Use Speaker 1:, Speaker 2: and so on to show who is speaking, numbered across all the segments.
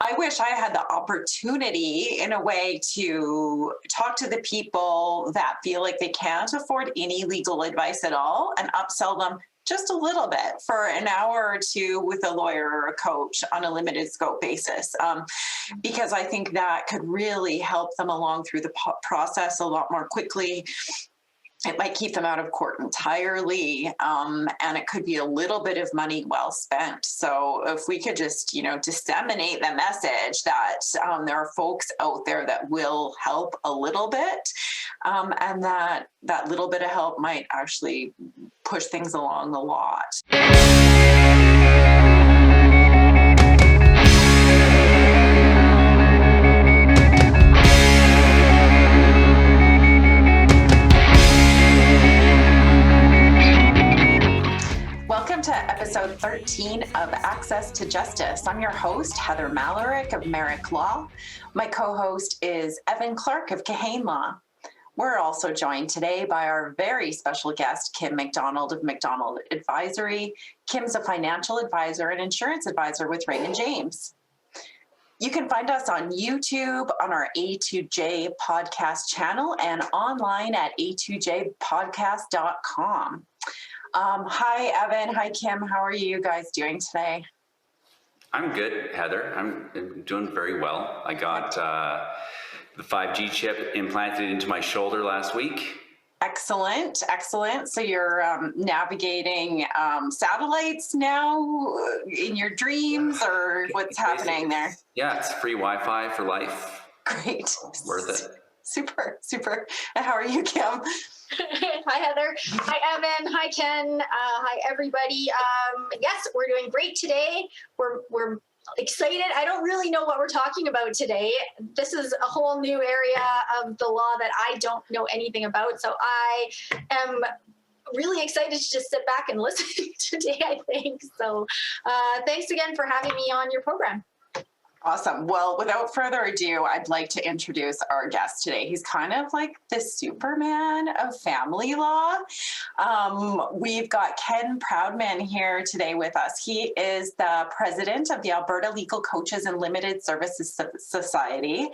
Speaker 1: I wish I had the opportunity in a way to talk to the people that feel like they can't afford any legal advice at all and upsell them just a little bit for an hour or two with a lawyer or a coach on a limited scope basis. Because I think that could really help them along through the process a lot more quickly. It might keep them out of court entirely, and it could be a little bit of money well spent. So if we could just, disseminate the message that there are folks out there that will help a little bit, and that little bit of help might actually push things along a lot. Welcome to episode 13 of Access to Justice. I'm your host, Heather Malarick of Merrick Law. My co-host is Evan Clark of Kahane Law. We're also joined today by our very special guest, Kim McDonald of McDonald Advisory. Kim's a financial advisor and insurance advisor with Raymond James. You can find us on YouTube, on our A2J podcast channel, and online at a2jpodcast.com. Hi, Evan. Hi, Kim. How are you guys doing today?
Speaker 2: I'm good, Heather. I'm doing very well. I got the 5G chip implanted into my shoulder last week.
Speaker 1: Excellent. So you're navigating satellites now in your dreams, or what's happening there?
Speaker 2: Yeah, it's free Wi-Fi for life.
Speaker 1: Great.
Speaker 2: Worth it.
Speaker 1: Super. How are you, Kim?
Speaker 3: Hi, Heather. Hi, Evan. Hi, Ken. Hi, everybody. Yes, we're doing great today. We're excited. I don't really know what we're talking about today. This is a whole new area of the law that I don't know anything about. So I am really excited to just sit back and listen today, I think. So thanks again for having me on your program.
Speaker 1: Awesome. Well, without further ado, I'd like to introduce our guest today. He's kind of like the Superman of family law. We've got Ken Proudman here today with us. He is the president of the Alberta Legal Coaches and Limited Services Society.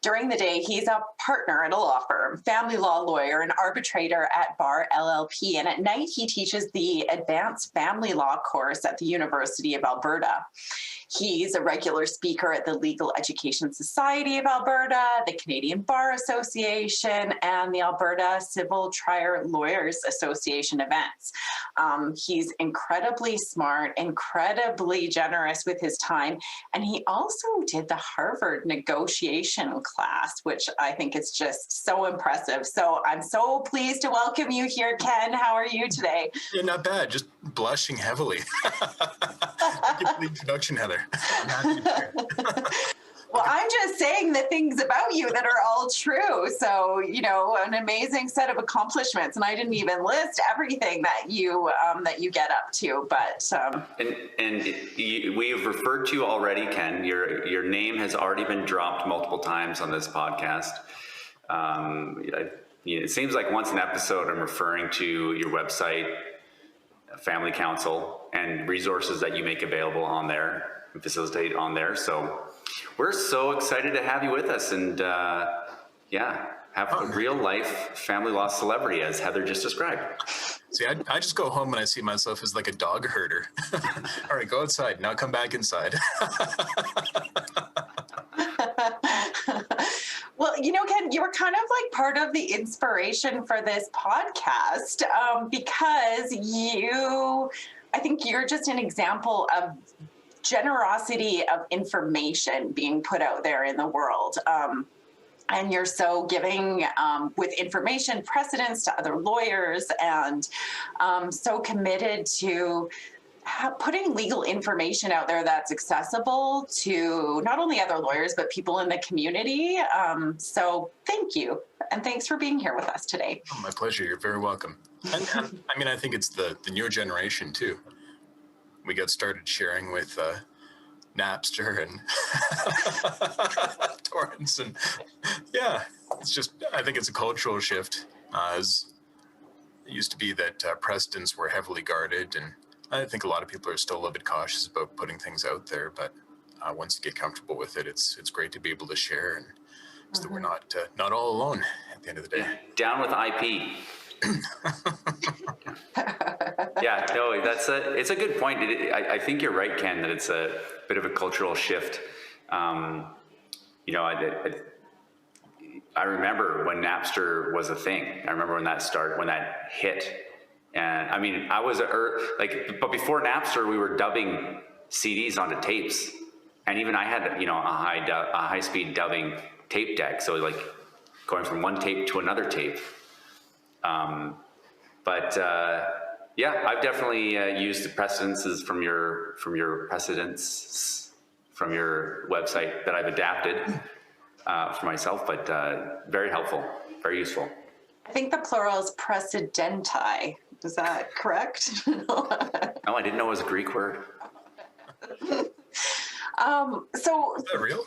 Speaker 1: During the day, he's a partner at a law firm, family law lawyer, and arbitrator at Bar LLP. And at night, he teaches the Advanced Family Law course at the University of Alberta. He's a regular speaker at the Legal Education Society of Alberta, the Canadian Bar Association, and the Alberta Civil Trier Lawyers Association events. He's incredibly smart, incredibly generous with his time, and he also did the Harvard negotiation class, which I think is just so impressive. So I'm so pleased to welcome you here, Ken. How are you today?
Speaker 4: Yeah, not bad. Just blushing heavily. Thank you for the introduction, Heather. I'm happy to be here.
Speaker 1: Well, I'm just saying the things about you that are all true. So, an amazing set of accomplishments. And I didn't even list everything that you get up to. But
Speaker 2: we've referred to you already, Ken. Your name has already been dropped multiple times on this podcast. It seems like once an episode, I'm referring to your website, Family Council, and resources that you make available on there and facilitate on there. So we're so excited to have you with us and have a real life family law celebrity, as Heather just described.
Speaker 4: See, I just go home and I see myself as like a dog herder. All right, go outside, now come back inside.
Speaker 1: Well, Ken, you were kind of like part of the inspiration for this podcast because I think you're just an example of generosity of information being put out there in the world. And you're so giving with information precedence to other lawyers and so committed to putting legal information out there that's accessible to not only other lawyers, but people in the community. So thank you. And thanks for being here with us today.
Speaker 4: Oh, my pleasure. You're very welcome. And I think it's the newer generation too. We got started sharing with Napster and torrents, and it's just, I think it's a cultural shift. As it used to be that precedents were heavily guarded, and I think a lot of people are still a little bit cautious about putting things out there, but once you get comfortable with it, it's great to be able to share, and so that we're not all alone at the end of the day.
Speaker 2: Yeah. Down with IP. Yeah, no, it's a good point. I think you're right, Ken, that it's a bit of a cultural shift. You know, I remember when Napster was a thing. I remember when that hit. And I mean, but before Napster, we were dubbing CDs onto tapes. And even I had, you know, a high speed dubbing tape deck. So like going from one tape to another tape. Yeah, I've definitely used the precedences from your website that I've adapted for myself, but very helpful, very useful.
Speaker 1: I think the plural is precedenti. Is that correct?
Speaker 2: Oh, I didn't know it was a Greek word.
Speaker 1: So
Speaker 4: Is that real?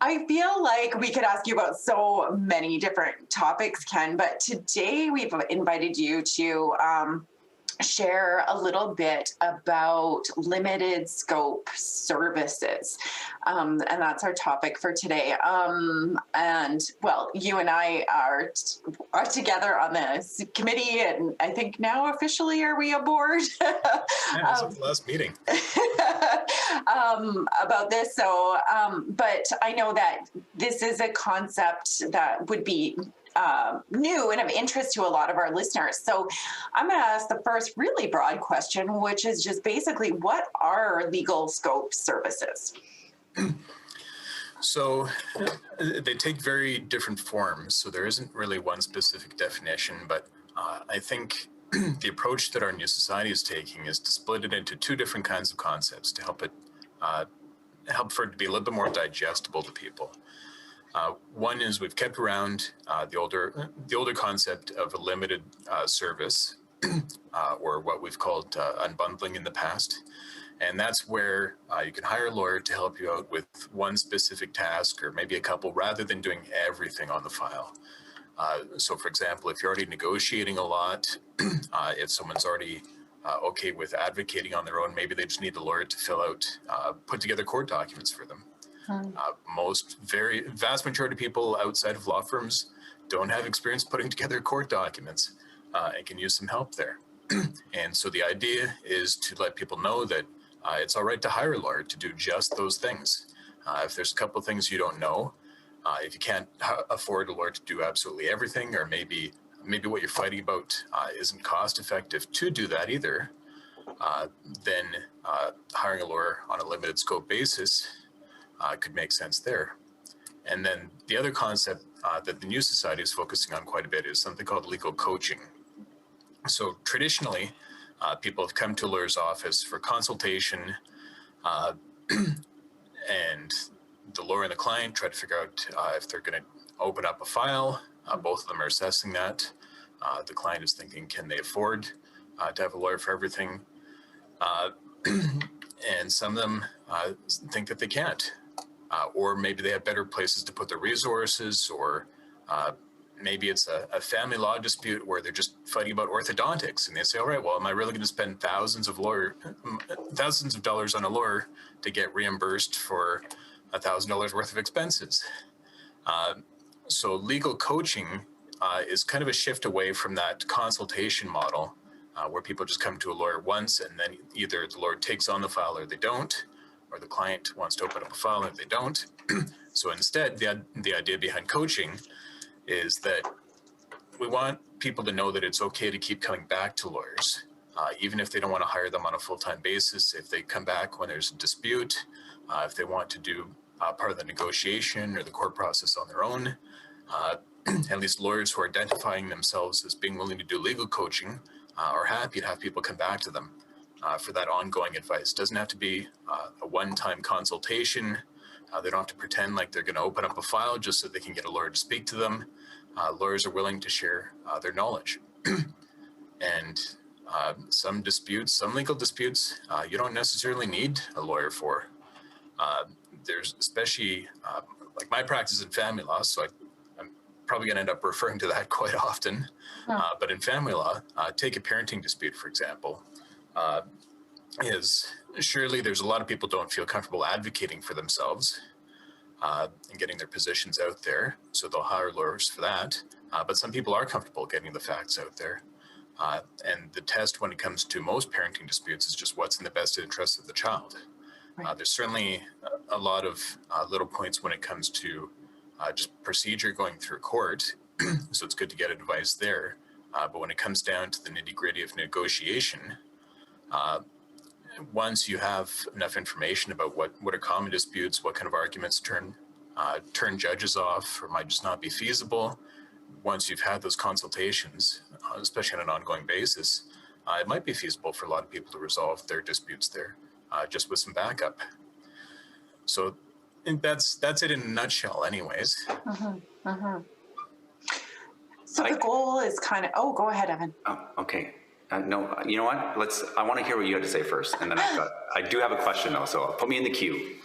Speaker 1: I feel like we could ask you about so many different topics, Ken, but today we've invited you to share a little bit about limited scope services. And that's our topic for today. And well, you and I are together on this committee, and I think now officially are we aboard?
Speaker 4: Yeah, since the last meeting.
Speaker 1: About this. So, but I know that this is a concept that would be new and of interest to a lot of our listeners. So I'm going to ask the first really broad question, which is just basically, what are legal scope services?
Speaker 4: So they take very different forms. So there isn't really one specific definition, but I think the approach that our new society is taking is to split it into two different kinds of concepts to help for it to be a little bit more digestible to people. One is we've kept around the older concept of a limited service, or what we've called unbundling in the past. And that's where you can hire a lawyer to help you out with one specific task, or maybe a couple, rather than doing everything on the file. So for example, if you're already negotiating a lot, if someone's already okay with advocating on their own, maybe they just need a lawyer to fill out, put together court documents for them. Vast majority of people outside of law firms don't have experience putting together court documents and can use some help there. And so the idea is to let people know that it's all right to hire a lawyer to do just those things. If there's a couple of things you don't know, if you can't afford a lawyer to do absolutely everything, or maybe what you're fighting about isn't cost effective to do that either, then hiring a lawyer on a limited scope basis could make sense there. And then the other concept that the new society is focusing on quite a bit is something called legal coaching. So traditionally, people have come to a lawyer's office for consultation, and the lawyer and the client try to figure out if they're going to open up a file. Both of them are assessing that. The client is thinking, can they afford to have a lawyer for everything? And some of them think that they can't. Or maybe they have better places to put their resources, or maybe it's a family law dispute where they're just fighting about orthodontics, and they say, all right, well, am I really going to spend thousands of dollars on a lawyer to get reimbursed for $1,000 worth of expenses? So legal coaching is kind of a shift away from that consultation model where people just come to a lawyer once, and then either the lawyer takes on the file or they don't, or the client wants to open up a file and they don't. So instead, the idea behind coaching is that we want people to know that it's okay to keep coming back to lawyers, even if they don't want to hire them on a full-time basis. If they come back when there's a dispute, if they want to do part of the negotiation or the court process on their own, at least lawyers who are identifying themselves as being willing to do legal coaching are happy to have people come back to them for that ongoing advice. It doesn't have to be a one-time consultation. They don't have to pretend like they're going to open up a file just so they can get a lawyer to speak to them. Lawyers are willing to share their knowledge. And some legal disputes, you don't necessarily need a lawyer for. There's especially, like my practice in family law, so I'm probably going to end up referring to that quite often. But in family law, take a parenting dispute, for example, is surely there's a lot of people don't feel comfortable advocating for themselves and getting their positions out there, so they'll hire lawyers for that. But some people are comfortable getting the facts out there. And the test when it comes to most parenting disputes is just what's in the best interest of the child.
Speaker 1: Right.
Speaker 4: There's certainly a lot of little points when it comes to just procedure going through court, so it's good to get advice there. But when it comes down to the nitty-gritty of negotiation, once you have enough information about what are common disputes, what kind of arguments turn judges off or might just not be feasible, once you've had those consultations, especially on an ongoing basis, it might be feasible for a lot of people to resolve their disputes there, just with some backup. So and that's it in a nutshell anyways.
Speaker 1: So the goal is kind of, oh, go ahead, Evan.
Speaker 2: Oh, okay. No, you know what? I want to hear what you had to say first, and then I do have a question though, so put me in the queue.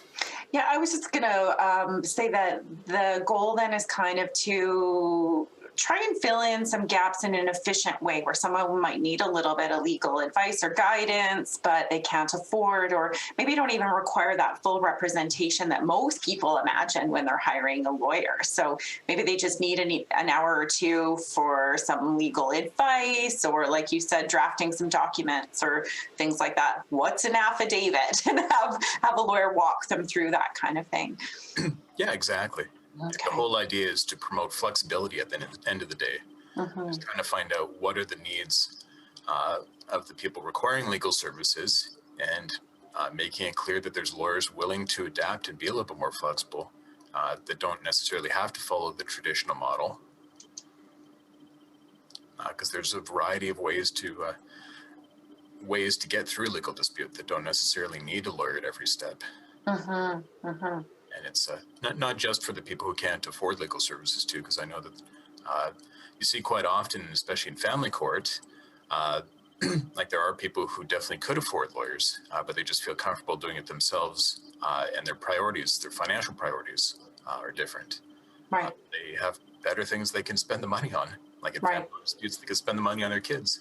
Speaker 1: Yeah, I was just going to say that the goal then is kind of to try and fill in some gaps in an efficient way where someone might need a little bit of legal advice or guidance, but they can't afford, or maybe don't even require that full representation that most people imagine when they're hiring a lawyer. So maybe they just need an hour or two for some legal advice, or like you said, drafting some documents or things like that. What's an affidavit? And have a lawyer walk them through that kind of thing.
Speaker 4: Yeah, exactly.
Speaker 1: Okay.
Speaker 4: The whole idea is to promote flexibility at the end of the day. Just trying to find out what are the needs of the people requiring legal services, and making it clear that there's lawyers willing to adapt and be a little bit more flexible, that don't necessarily have to follow the traditional model. Because there's a variety of ways to get through legal dispute that don't necessarily need a lawyer at every step. And it's not just for the people who can't afford legal services too, because I know that you see quite often, especially in family court, like there are people who definitely could afford lawyers, but they just feel comfortable doing it themselves, and their financial priorities are different.
Speaker 1: Right.
Speaker 4: They have better things they can spend the money on, like in family disputes, they can spend the money on their kids.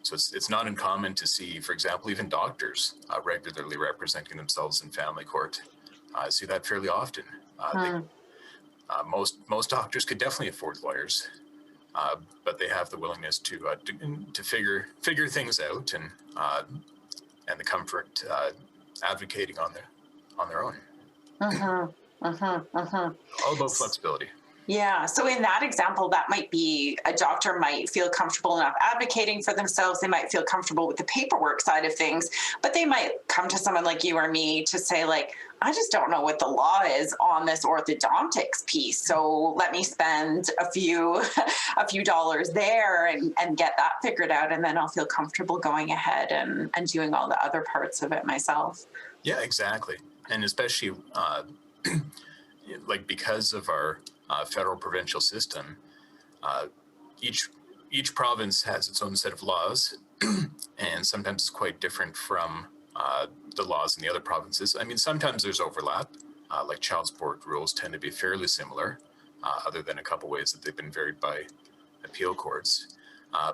Speaker 4: So it's not uncommon to see, for example, even doctors regularly representing themselves in family court. I see that fairly often. Most doctors could definitely afford lawyers, but they have the willingness to figure things out and the comfort advocating on their own. All about flexibility.
Speaker 1: Yeah. So in that example, that might be a doctor might feel comfortable enough advocating for themselves. They might feel comfortable with the paperwork side of things, but they might come to someone like you or me to say, like, I just don't know what the law is on this orthodontics piece. So let me spend a few dollars there and get that figured out. And then I'll feel comfortable going ahead and doing all the other parts of it myself.
Speaker 4: Yeah, exactly. And especially like because of our federal provincial system, each province has its own set of laws, and sometimes it's quite different from the laws in the other provinces. I mean, sometimes there's overlap, like child support rules tend to be fairly similar, other than a couple ways that they've been varied by appeal courts.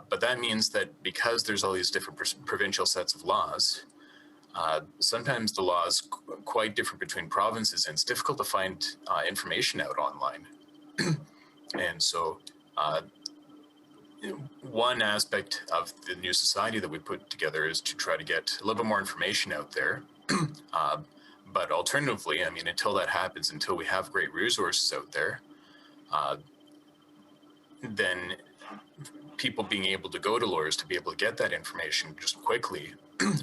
Speaker 4: But that means that because there's all these different provincial sets of laws, sometimes the law is quite different between provinces, and it's difficult to find information out online. And so one aspect of the new society that we put together is to try to get a little bit more information out there. But alternatively, I mean, until that happens, until we have great resources out there, then people being able to go to lawyers to be able to get that information just quickly,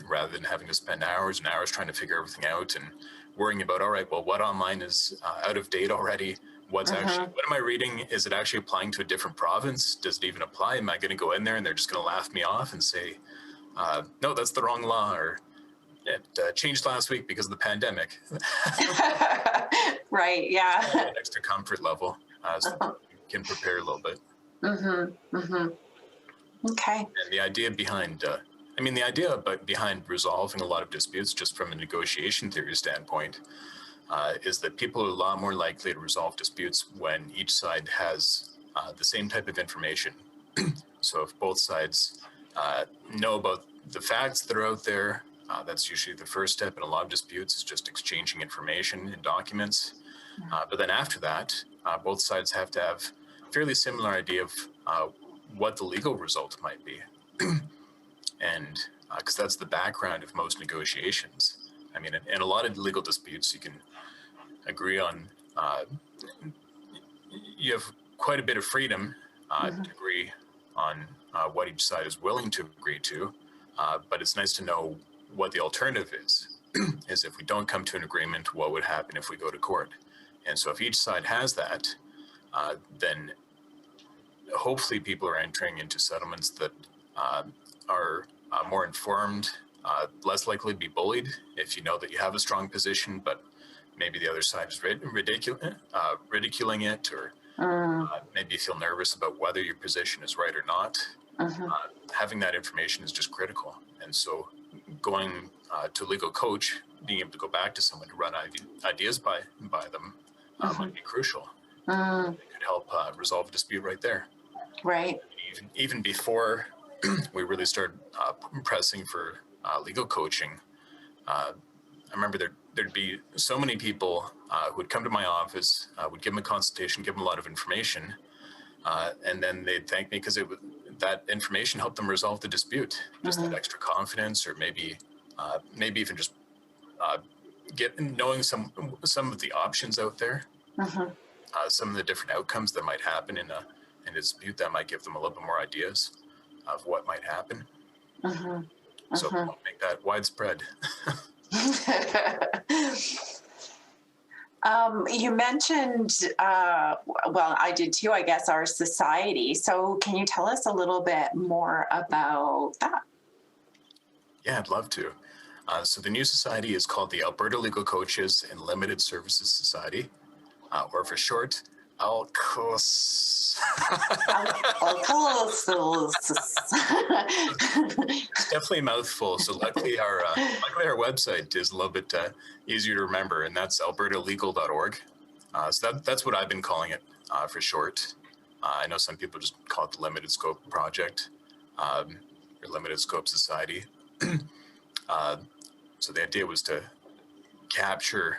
Speaker 4: rather than having to spend hours and hours trying to figure everything out and worrying about, all right, well, what online is out of date already? What am I reading? Is it actually applying to a different province? Does it even apply? Am I going to go in there and they're just going to laugh me off and say, no, that's the wrong law, or it changed last week because of the pandemic?
Speaker 1: Right. Yeah.
Speaker 4: An extra comfort level so you can prepare a little bit.
Speaker 1: Okay.
Speaker 4: And the idea behind behind resolving a lot of disputes, just from a negotiation theory standpoint, is that people are a lot more likely to resolve disputes when each side has the same type of information. So if both sides know about the facts that are out there, That's usually the first step in a lot of disputes, is just exchanging information and documents. But then after that, both sides have to have a fairly similar idea of what the legal result might be. And because that's the background of most negotiations. I mean, in a lot of legal disputes, you can agree on, you have quite a bit of freedom to agree on what each side is willing to agree to. But it's nice to know what the alternative is. Is if we don't come to an agreement, what would happen if we go to court? And so if each side has that, then hopefully people are entering into settlements that are more informed, less likely to be bullied if you know that you have a strong position, but maybe the other side is ridiculing it, or maybe you feel nervous about whether your position is right or not. Having that information is just critical. And so going to a legal coach, being able to go back to someone to run ideas by them might be crucial. It could help resolve a dispute right there.
Speaker 1: Right.
Speaker 4: Even before we really started pressing for legal coaching, I remember there'd be so many people who would come to my office, would give them a consultation, give them a lot of information, and then they'd thank me because that information helped them resolve the dispute. Just that extra confidence, or maybe even just knowing some of the options out there, some of the different outcomes that might happen in a dispute, that might give them a little bit more ideas of what might happen. So make that widespread.
Speaker 1: You mentioned, well, I did too, I guess, our society. So can you tell us a little bit more about that?
Speaker 4: Yeah, I'd love to. So the new society is called the Alberta Legal Coaches and Limited Services Society, or for short, ALCOS. It's definitely a mouthful. So luckily our website is a little bit easier to remember, and that's albertalegal.org. So that's what I've been calling it for short. I know some people just call it the Limited Scope Project, or Limited Scope Society. So the idea was to capture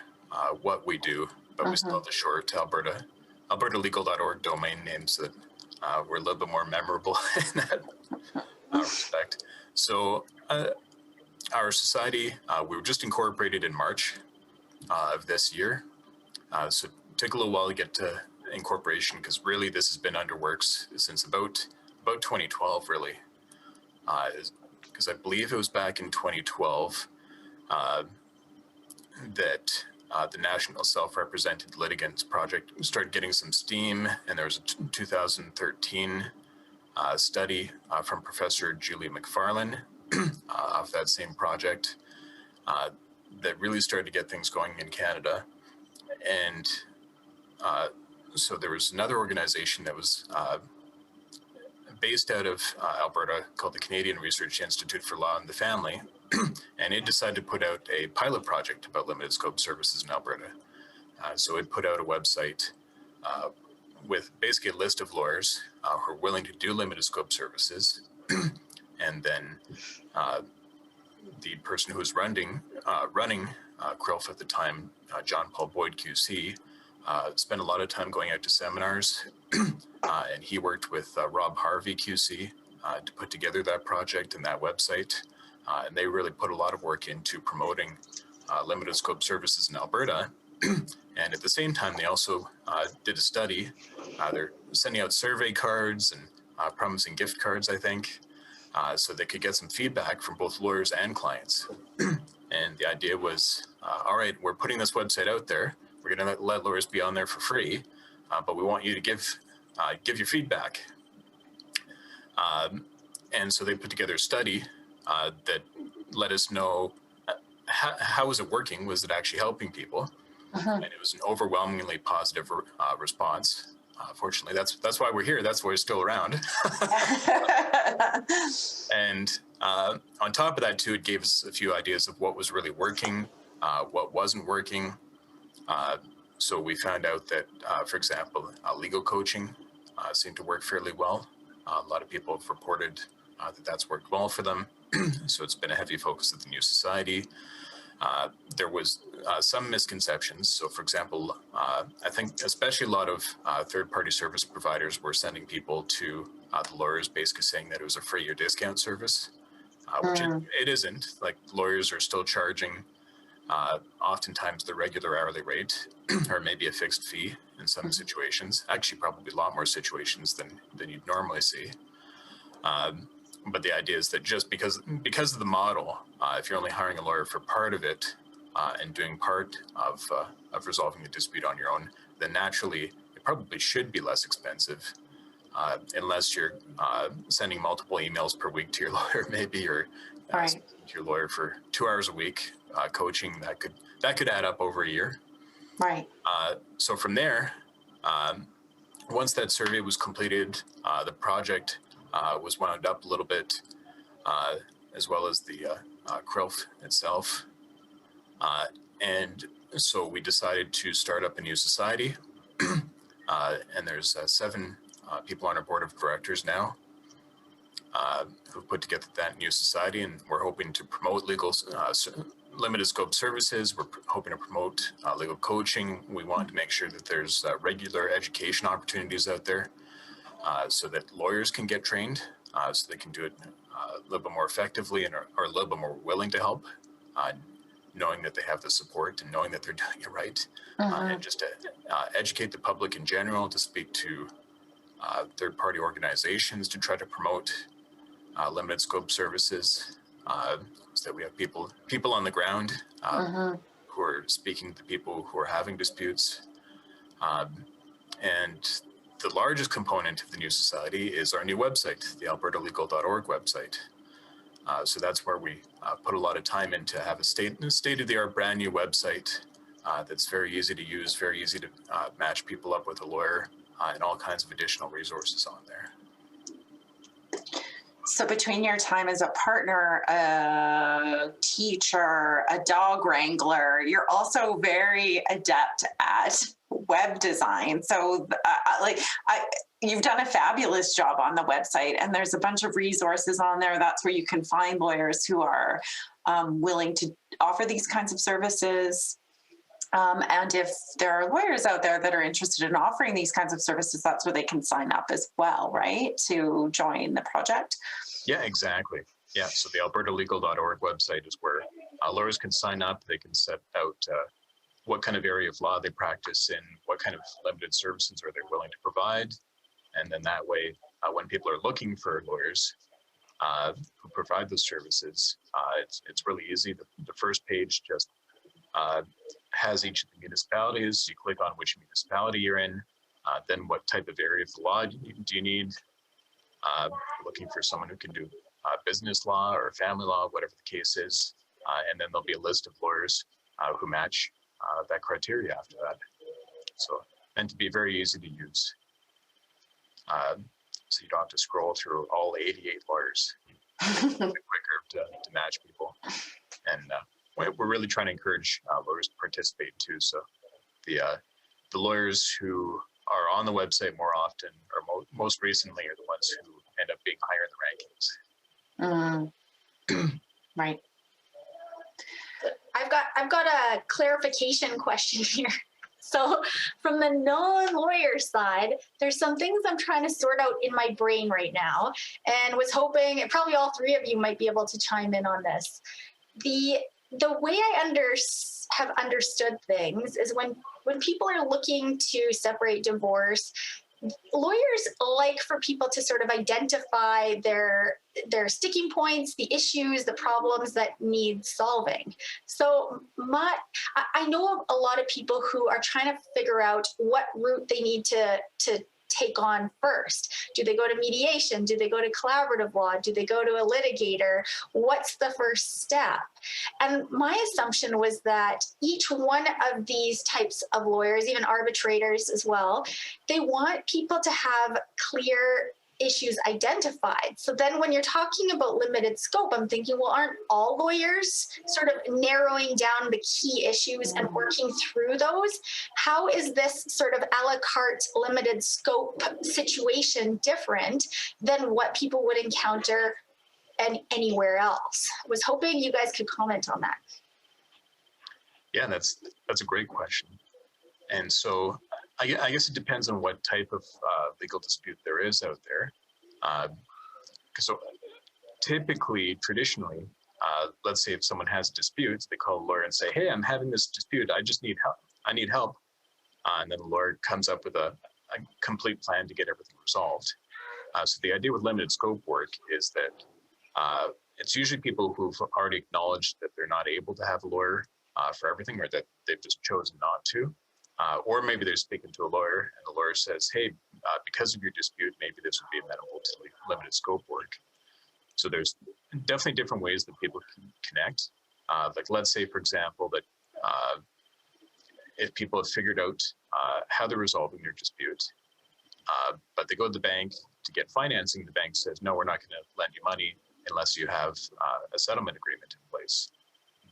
Speaker 4: what we do, but we still have the short albertalegal.org domain name, so that we're a little bit more memorable in that respect. So our society, we were just incorporated in March of this year. So it took a little while to get to incorporation, because really this has been under works since about 2012, really. Because I believe it was back in 2012 that the National Self-Represented Litigants Project started getting some steam, and there was a 2013 study from Professor Julie McFarlane of that same project that really started to get things going in Canada. And so there was another organization that was based out of Alberta called the Canadian Research Institute for Law and the Family, and it decided to put out a pilot project about limited scope services in Alberta. So it put out a website with basically a list of lawyers who are willing to do limited scope services, and then the person who was running CRILF at the time, John Paul Boyd QC, spent a lot of time going out to seminars, and he worked with Rob Harvey QC to put together that project and that website. And they really put a lot of work into promoting limited scope services in Alberta. And at the same time, they also did a study. They're sending out survey cards and promising gift cards, I think, so they could get some feedback from both lawyers and clients. And the idea was, all right, we're putting this website out there. We're going to let lawyers be on there for free, but we want you to give your feedback. And so they put together a study that let us know how was it working? Was it actually helping people? And it was an overwhelmingly positive response. Fortunately, that's why we're here. That's why we're still around. And on top of that, too, it gave us a few ideas of what was really working, what wasn't working. So we found out that, for example, legal coaching seemed to work fairly well. A lot of people have reported that that's worked well for them. So it's been a heavy focus of the New Society. There was some misconceptions. So, for example, I think especially a lot of third-party service providers were sending people to the lawyers, basically saying that it was a free or discount service, which it isn't. Like, lawyers are still charging oftentimes the regular hourly rate, or maybe a fixed fee in some situations. Actually, probably a lot more situations than you'd normally see. But the idea is that just because of the model, if you're only hiring a lawyer for part of it and doing part of resolving the dispute on your own, then naturally it probably should be less expensive, unless you're sending multiple emails per week to your lawyer, maybe, or
Speaker 1: Right.
Speaker 4: to your lawyer for 2 hours a week coaching. That could add up over a year.
Speaker 1: Right.
Speaker 4: So from there, once that survey was completed, the project was wound up a little bit, as well as the CRILF itself. And so we decided to start up a new society. And there's 7 people on our board of directors now who've put together that new society, and we're hoping to promote limited scope services. We're hoping to promote legal coaching. We want to make sure that there's regular education opportunities out there, so that lawyers can get trained, so they can do it a little bit more effectively and are a little bit more willing to help, knowing that they have the support and knowing that they're doing it right, and just to educate the public in general, to speak to third-party organizations to try to promote limited scope services, so that we have people on the ground who are speaking to people who are having disputes. And the largest component of the new society is our new website, the albertalegal.org website. So that's where we put a lot of time in to have a state-of-the-art brand new website that's very easy to use, very easy to match people up with a lawyer, and all kinds of additional resources on there.
Speaker 1: So between your time as a partner, a teacher, a dog wrangler, you're also very adept at web design. So you've done a fabulous job on the website, and there's a bunch of resources on there. That's where you can find lawyers who are willing to offer these kinds of services. And if there are lawyers out there that are interested in offering these kinds of services, that's where they can sign up as well, right? To join the project.
Speaker 4: Yeah, exactly. Yeah, so the albertalegal.org website is where lawyers can sign up. They can set out what kind of area of law they practice in, what kind of limited services are they willing to provide. And then that way, when people are looking for lawyers who provide those services, it's really easy. The first page just has each of the municipalities. You click on which municipality you're in, then what type of area of the law do you need. Looking for someone who can do business law or family law, whatever the case is, and then there'll be a list of lawyers who match that criteria after that. So, and to be very easy to use. So you don't have to scroll through all 88 lawyers. It's a bit quicker to match people. And we're really trying to encourage lawyers to participate too. So the lawyers who are on the website more often, or most recently, are the ones who end up being higher in the rankings.
Speaker 1: Right.
Speaker 3: I've got a clarification question here. So from the non-lawyer side, there's some things I'm trying to sort out in my brain right now, and was hoping, and probably all 3 of you might be able to chime in on this. The way I have understood things is when people are looking to separate divorce, lawyers like for people to sort of identify their sticking points, the issues, the problems that need solving. So I know a lot of people who are trying to figure out what route they need to take on first. Do they go to mediation? Do they go to collaborative law? Do they go to a litigator? What's the first step? And my assumption was that each one of these types of lawyers, even arbitrators as well, they want people to have clear issues identified. So then when you're talking about limited scope, I'm thinking, well, aren't all lawyers sort of narrowing down the key issues and working through those? How is this sort of a la carte limited scope situation different than what people would encounter anywhere else. Was hoping you guys could comment on that.
Speaker 4: Yeah, that's a great question. And so I guess it depends on what type of legal dispute there is out there. So typically, traditionally, let's say if someone has disputes, they call a lawyer and say, "Hey, I'm having this dispute. I just need help. I need help." And then the lawyer comes up with a complete plan to get everything resolved. So the idea with limited scope work is that it's usually people who've already acknowledged that they're not able to have a lawyer for everything, or that they've just chosen not to. Or maybe they're speaking to a lawyer and the lawyer says, "Hey, because of your dispute, maybe this would be amenable to limited scope work." So there's definitely different ways that people can connect. Like let's say, for example, that if people have figured out how they're resolving their dispute, but they go to the bank to get financing, the bank says, "No, we're not going to lend you money unless you have a settlement agreement in place."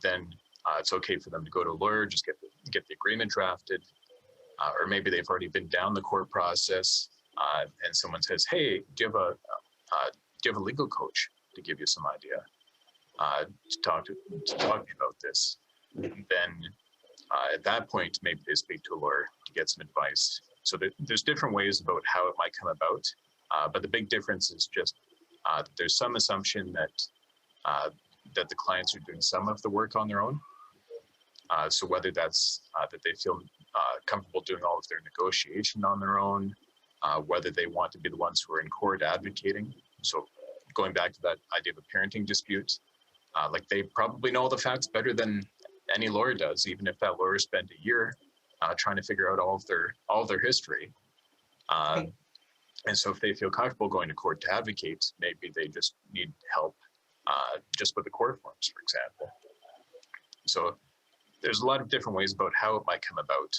Speaker 4: Then it's okay for them to go to a lawyer, just get the agreement drafted, or maybe they've already been down the court process, and someone says, "Hey, do you have a legal coach to give you some idea to talk to you about this?" And then at that point, maybe they speak to a lawyer to get some advice. So there's different ways about how it might come about, but the big difference is just that there's some assumption that the clients are doing some of the work on their own. So whether that's that they feel comfortable doing all of their negotiation on their own, whether they want to be the ones who are in court advocating. So going back to that idea of a parenting dispute, like they probably know the facts better than any lawyer does, even if that lawyer spent a year trying to figure out all of their history. And so if they feel comfortable going to court to advocate, maybe they just need help just with the court forms, for example. So there's a lot of different ways about how it might come about.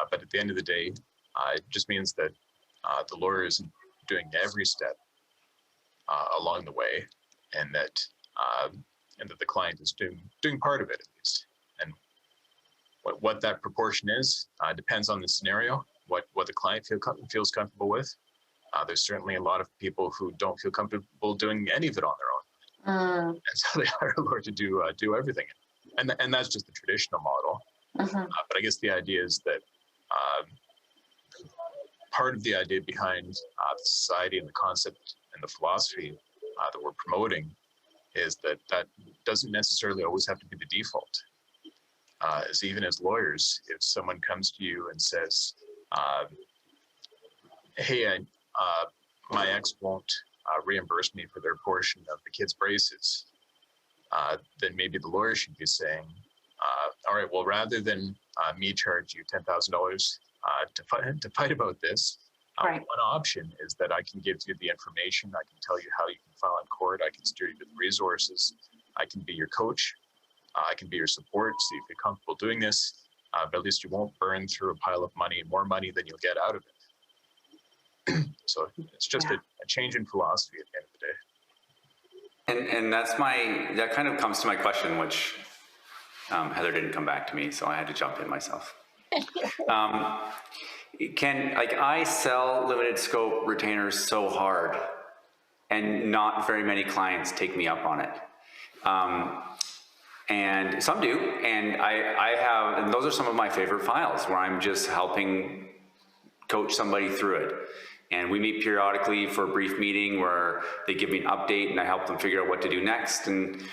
Speaker 4: But at the end of the day, it just means that the lawyer isn't doing every step along the way, and that the client is doing part of it at least. And what that proportion is depends on the scenario, what the client feels comfortable with. There's certainly a lot of people who don't feel comfortable doing any of it on their own, and so they hire a lawyer to do everything. And that's just the traditional model. But I guess the idea is that part of the idea behind the society and the concept and the philosophy that we're promoting is that doesn't necessarily always have to be the default. As even as lawyers, if someone comes to you and says, "Hey, my ex won't reimburse me for their portion of the kids' braces," then maybe the lawyer should be saying, "All right, well, rather than me charge you $10,000 to fight about this,
Speaker 1: Right.
Speaker 4: one option is that I can give you the information. I can tell you how you can file in court. I can steer you to the resources. I can be your coach. I can be your support. So you feel comfortable doing this, but at least you won't burn through a pile of money, more money than you'll get out of it." So it's just a change in philosophy at the end of the day.
Speaker 2: And that kind of comes to my question, which Heather didn't come back to me, so I had to jump in myself. I sell limited scope retainers so hard, and not very many clients take me up on it. And some do, and I have, and those are some of my favorite files where I'm just helping coach somebody through it. And we meet periodically for a brief meeting where they give me an update and I help them figure out what to do next. And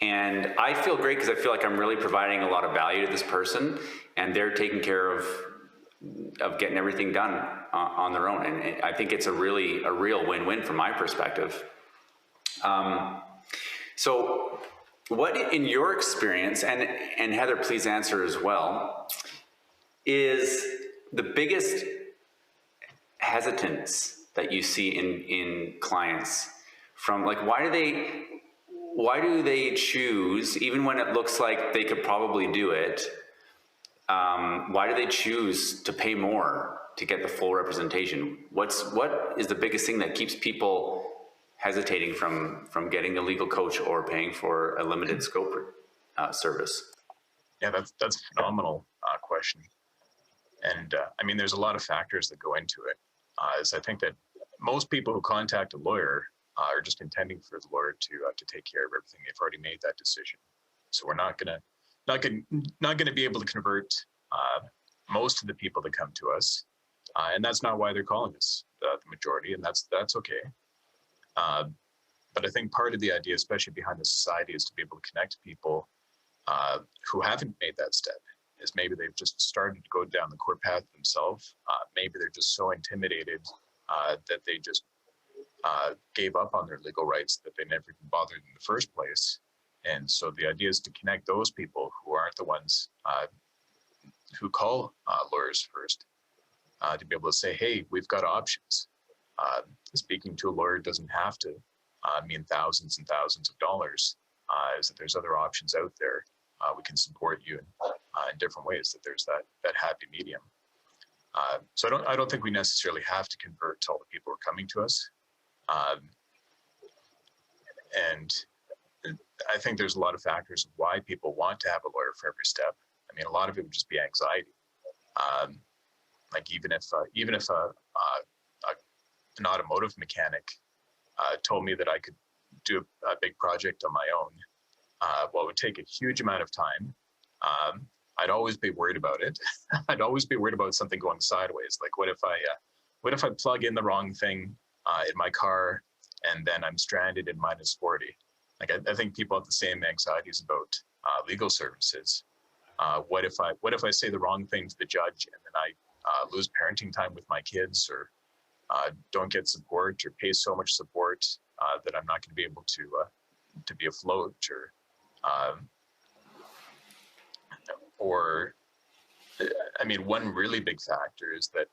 Speaker 2: I feel great because I feel like I'm really providing a lot of value to this person, and they're taking care of getting everything done on their own. And I think it's a real win-win from my perspective. So what, in your experience, and Heather, please answer as well, is the biggest hesitance that you see in clients from, like, why do they choose, even when it looks like they could probably do it, why do they choose to pay more to get the full representation? What is the biggest thing that keeps people hesitating from getting a legal coach or paying for a limited scope service?
Speaker 4: Yeah, that's a phenomenal question. And I mean, there's a lot of factors that go into it. Is I think that most people who contact a lawyer are just intending for the lawyer to take care of everything. They've already made that decision. So we're not gonna be able to convert most of the people that come to us, and that's not why they're calling us the majority, and that's okay. But I think part of the idea, especially behind the society, is to be able to connect people who haven't made that step. Is maybe they've just started to go down the court path themselves. Maybe they're just so intimidated that they just gave up on their legal rights, that they never even bothered in the first place. And so the idea is to connect those people who aren't the ones who call lawyers first, to be able to say, hey, we've got options. Speaking to a lawyer doesn't have to mean thousands and thousands of dollars. Is that there's other options out there. We can support you in different ways, that there's that happy medium. So I don't think we necessarily have to convert to all the people who are coming to us. And I think there's a lot of factors of why people want to have a lawyer for every step. I mean, a lot of it would just be anxiety. Like even if an automotive mechanic told me that I could do a big project on my own, well, it would take a huge amount of time. I'd always be worried about it. I'd always be worried about something going sideways. Like, what if I plug in the wrong thing in my car, and then I'm stranded in -40? Like, I think people have the same anxieties about legal services. What if I say the wrong thing to the judge, and then I lose parenting time with my kids, or don't get support, or pay so much support that I'm not going to be able to be afloat, or I mean, one really big factor is that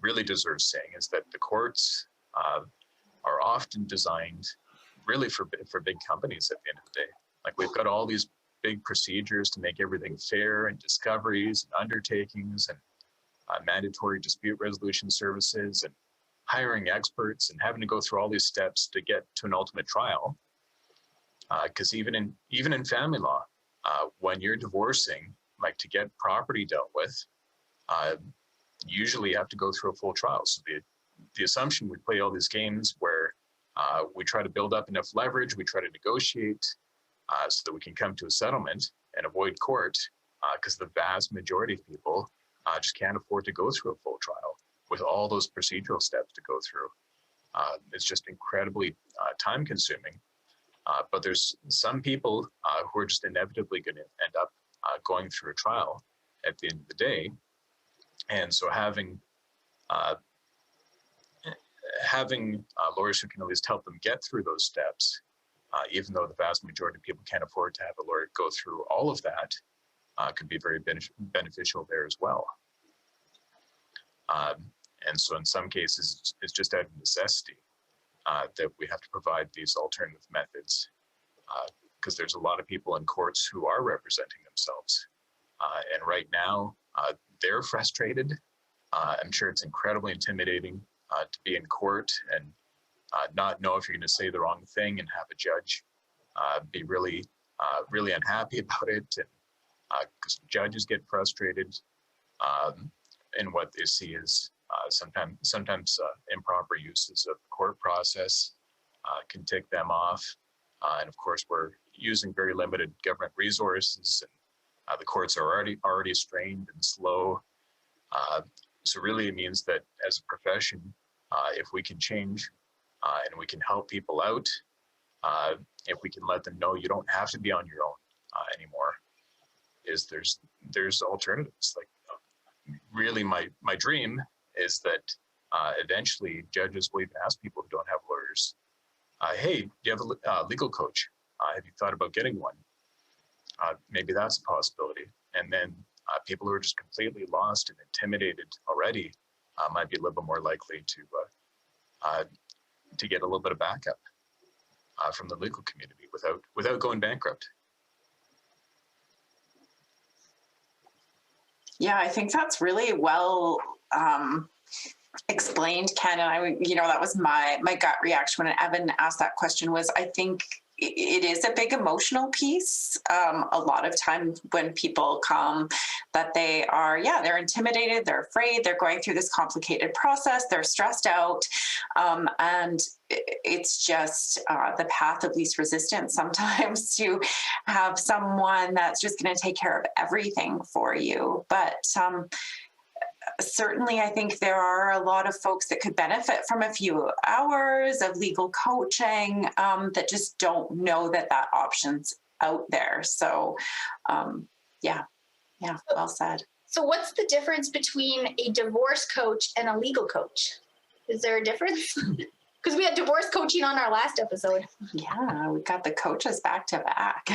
Speaker 4: really deserves saying is that the courts are often designed really for big companies at the end of the day. Like, we've got all these big procedures to make everything fair, and discoveries and undertakings, and mandatory dispute resolution services, and hiring experts, and having to go through all these steps to get to an ultimate trial. Because even in family law, when you're divorcing, like, to get property dealt with, usually you have to go through a full trial. So the assumption, we play all these games where we try to build up enough leverage, we try to negotiate so that we can come to a settlement and avoid court, because the vast majority of people just can't afford to go through a full trial with all those procedural steps to go through. It's just incredibly time consuming. But there's some people who are just inevitably going to end up going through a trial at the end of the day. And so having lawyers who can at least help them get through those steps, even though the vast majority of people can't afford to have a lawyer go through all of that, could be very beneficial there as well. And so in some cases, it's just out of necessity that we have to provide these alternative methods, because there's a lot of people in courts who are representing themselves. And right now, they're frustrated. I'm sure it's incredibly intimidating to be in court and not know if you're going to say the wrong thing, and have a judge be really unhappy about it. And because judges get frustrated, and what they see is sometimes improper uses of the court process can tick them off. And of course, we're using very limited government resources, and the courts are already strained and slow. So really, it means that as a profession, if we can change and we can help people out, if we can let them know you don't have to be on your own anymore, is there's alternatives. Like, really, my dream is that eventually judges will even ask people who don't have lawyers, hey, do you have a legal coach? Have you thought about getting one? Maybe that's a possibility. And then people who are just completely lost and intimidated already might be a little bit more likely to get a little bit of backup from the legal community without going bankrupt.
Speaker 1: Yeah, I think that's really well explained, Ken. And that was my gut reaction when Evan asked that question. Was, I think it is a big emotional piece. A lot of times when people come, that they're intimidated, they're afraid, they're going through this complicated process, they're stressed out, and it's just the path of least resistance sometimes to have someone that's just going to take care of everything for you. But certainly, I think there are a lot of folks that could benefit from a few hours of legal coaching that just don't know that option's out there. So, yeah, well said.
Speaker 3: So what's the difference between a divorce coach and a legal coach? Is there a difference? Because we had divorce coaching on our last episode.
Speaker 1: Yeah, we got the coaches back to back.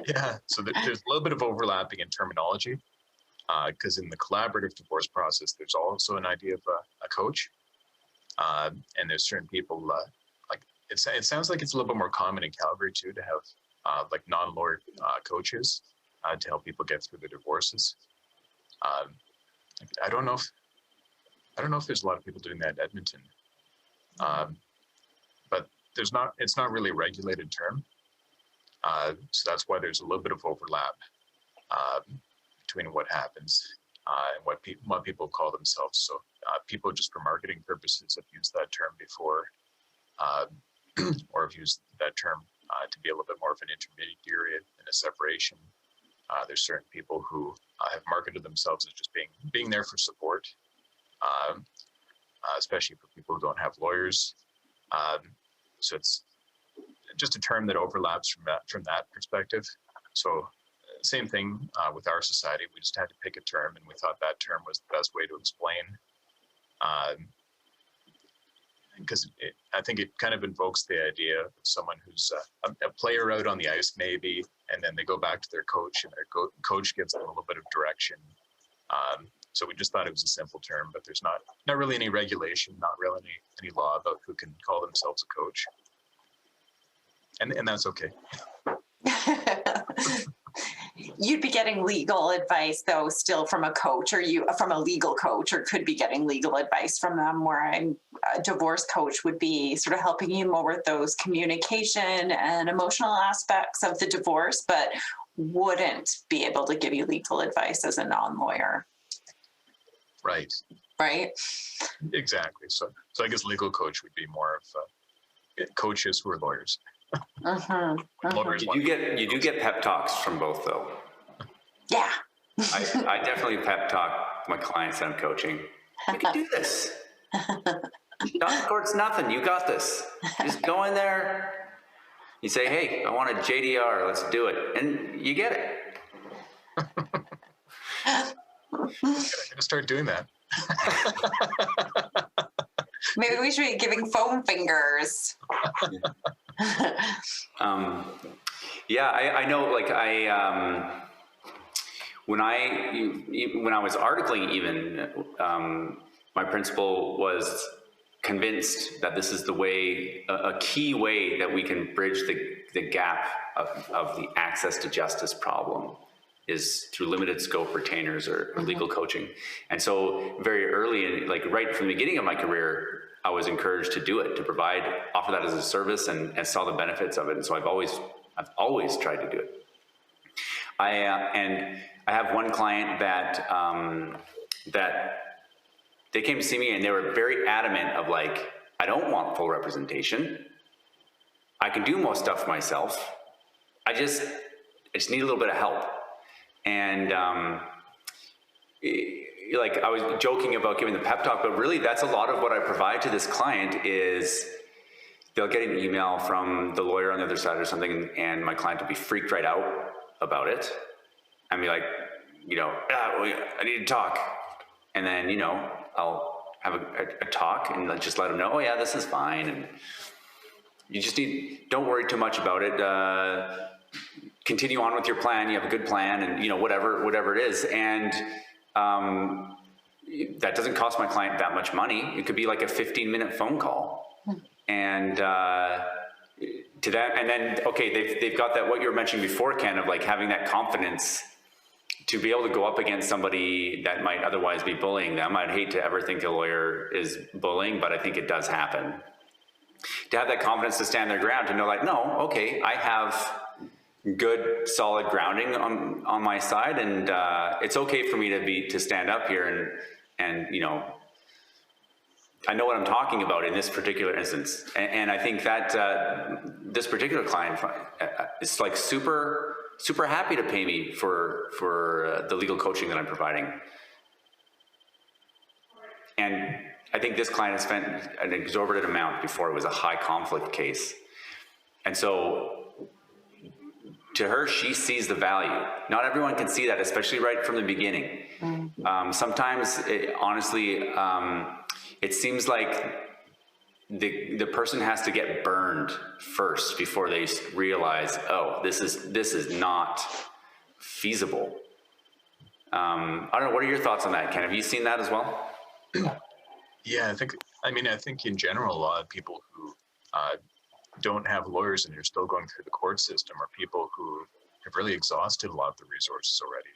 Speaker 4: Yeah, so there's a little bit of overlapping in terminology, because in the collaborative divorce process, there's also an idea of a coach, and there's certain people like it sounds like it's a little bit more common in Calgary too to have like non-lawyer coaches to help people get through the divorces. I don't know if there's a lot of people doing that in Edmonton, but it's not really a regulated term, so that's why there's a little bit of overlap between what happens and what people call themselves. So people just for marketing purposes have used that term before, or have used that term to be a little bit more of an intermediary in a separation. There's certain people who have marketed themselves as just being there for support, especially for people who don't have lawyers. So it's just a term that overlaps from that perspective. So same thing with our society. We just had to pick a term, and we thought that term was the best way to explain, because I think it kind of invokes the idea of someone who's a player out on the ice maybe, and then they go back to their coach, and their coach gives them a little bit of direction. So we just thought it was a simple term, but there's not really any regulation, not really any law about who can call themselves a coach, and that's okay.
Speaker 1: You'd be getting legal advice though still from a coach, or from a legal coach, or could be getting legal advice from them, where a divorce coach would be sort of helping you more with those communication and emotional aspects of the divorce, but wouldn't be able to give you legal advice as a non-lawyer. Right?
Speaker 4: Exactly. So I guess legal coach would be more of coaches who are lawyers. Lawyers
Speaker 2: You do get pep talks from both though.
Speaker 1: Yeah.
Speaker 2: I definitely pep talk my clients that I'm coaching. You can do this. Court's nothing. You got this. Just go in there. You say, hey, I want a JDR. Let's do it. And you get it.
Speaker 4: I'm gonna start doing that.
Speaker 1: Maybe we should be giving foam fingers.
Speaker 2: Yeah, I know. Like when I was articling, even my principal was convinced that this is the way, a key way that we can bridge the gap of the access to justice problem is through limited scope retainers or legal coaching. And so very early, like right from the beginning of my career, I was encouraged to do it, to offer that as a service, and saw the benefits of it. And so I've always tried to do it. And I have one client that they came to see me, and they were very adamant of like, I don't want full representation. I can do most stuff myself. I just need a little bit of help. And like I was joking about giving the pep talk, but really that's a lot of what I provide to this client is they'll get an email from the lawyer on the other side or something, and my client will be freaked right out about it and be like, I need to talk. And then, I'll have a talk and just let them know, oh yeah, this is fine. And you just don't worry too much about it. Continue on with your plan. You have a good plan, and whatever it is. And that doesn't cost my client that much money. It could be like a 15-minute phone call. And to that, and then, okay, they've got that, what you were mentioning before, Ken, of like having that confidence to be able to go up against somebody that might otherwise be bullying them. I'd hate to ever think a lawyer is bullying, but I think it does happen. to have that confidence to stand their ground, to know like, no, okay, I have good solid grounding on my side, and it's okay for me to stand up here and I know what I'm talking about in this particular instance. And I think that this particular client is like super happy to pay me for the legal coaching that I'm providing. And I think this client has spent an exorbitant amount before it was a high conflict case. And so to her, she sees the value. Not everyone can see that, especially right from the beginning. Sometimes, it seems like the person has to get burned first before they realize, oh, this is not feasible. I don't know. What are your thoughts on that, Ken? Have you seen that as well?
Speaker 4: Yeah, I think in general, a lot of people who don't have lawyers and are still going through the court system are people who have really exhausted a lot of the resources already.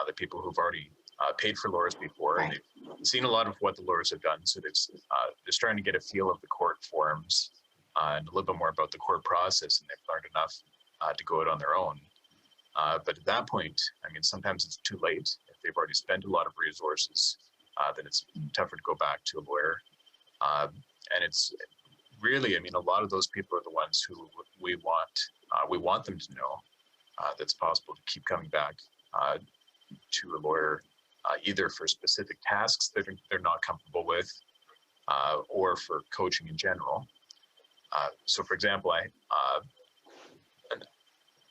Speaker 4: The people who've already paid for lawyers before,
Speaker 1: Right.
Speaker 4: and they've seen a lot of what the lawyers have done. So they're starting to get a feel of the court forms and a little bit more about the court process, and they've learned enough to go it on their own. But at that point, I mean, sometimes it's too late. If they've already spent a lot of resources, then it's tougher to go back to a lawyer. And it's really, I mean, a lot of those people are the ones who we want them to know that it's possible to keep coming back to a lawyer, either for specific tasks that they're not comfortable with, or for coaching in general. So, for example,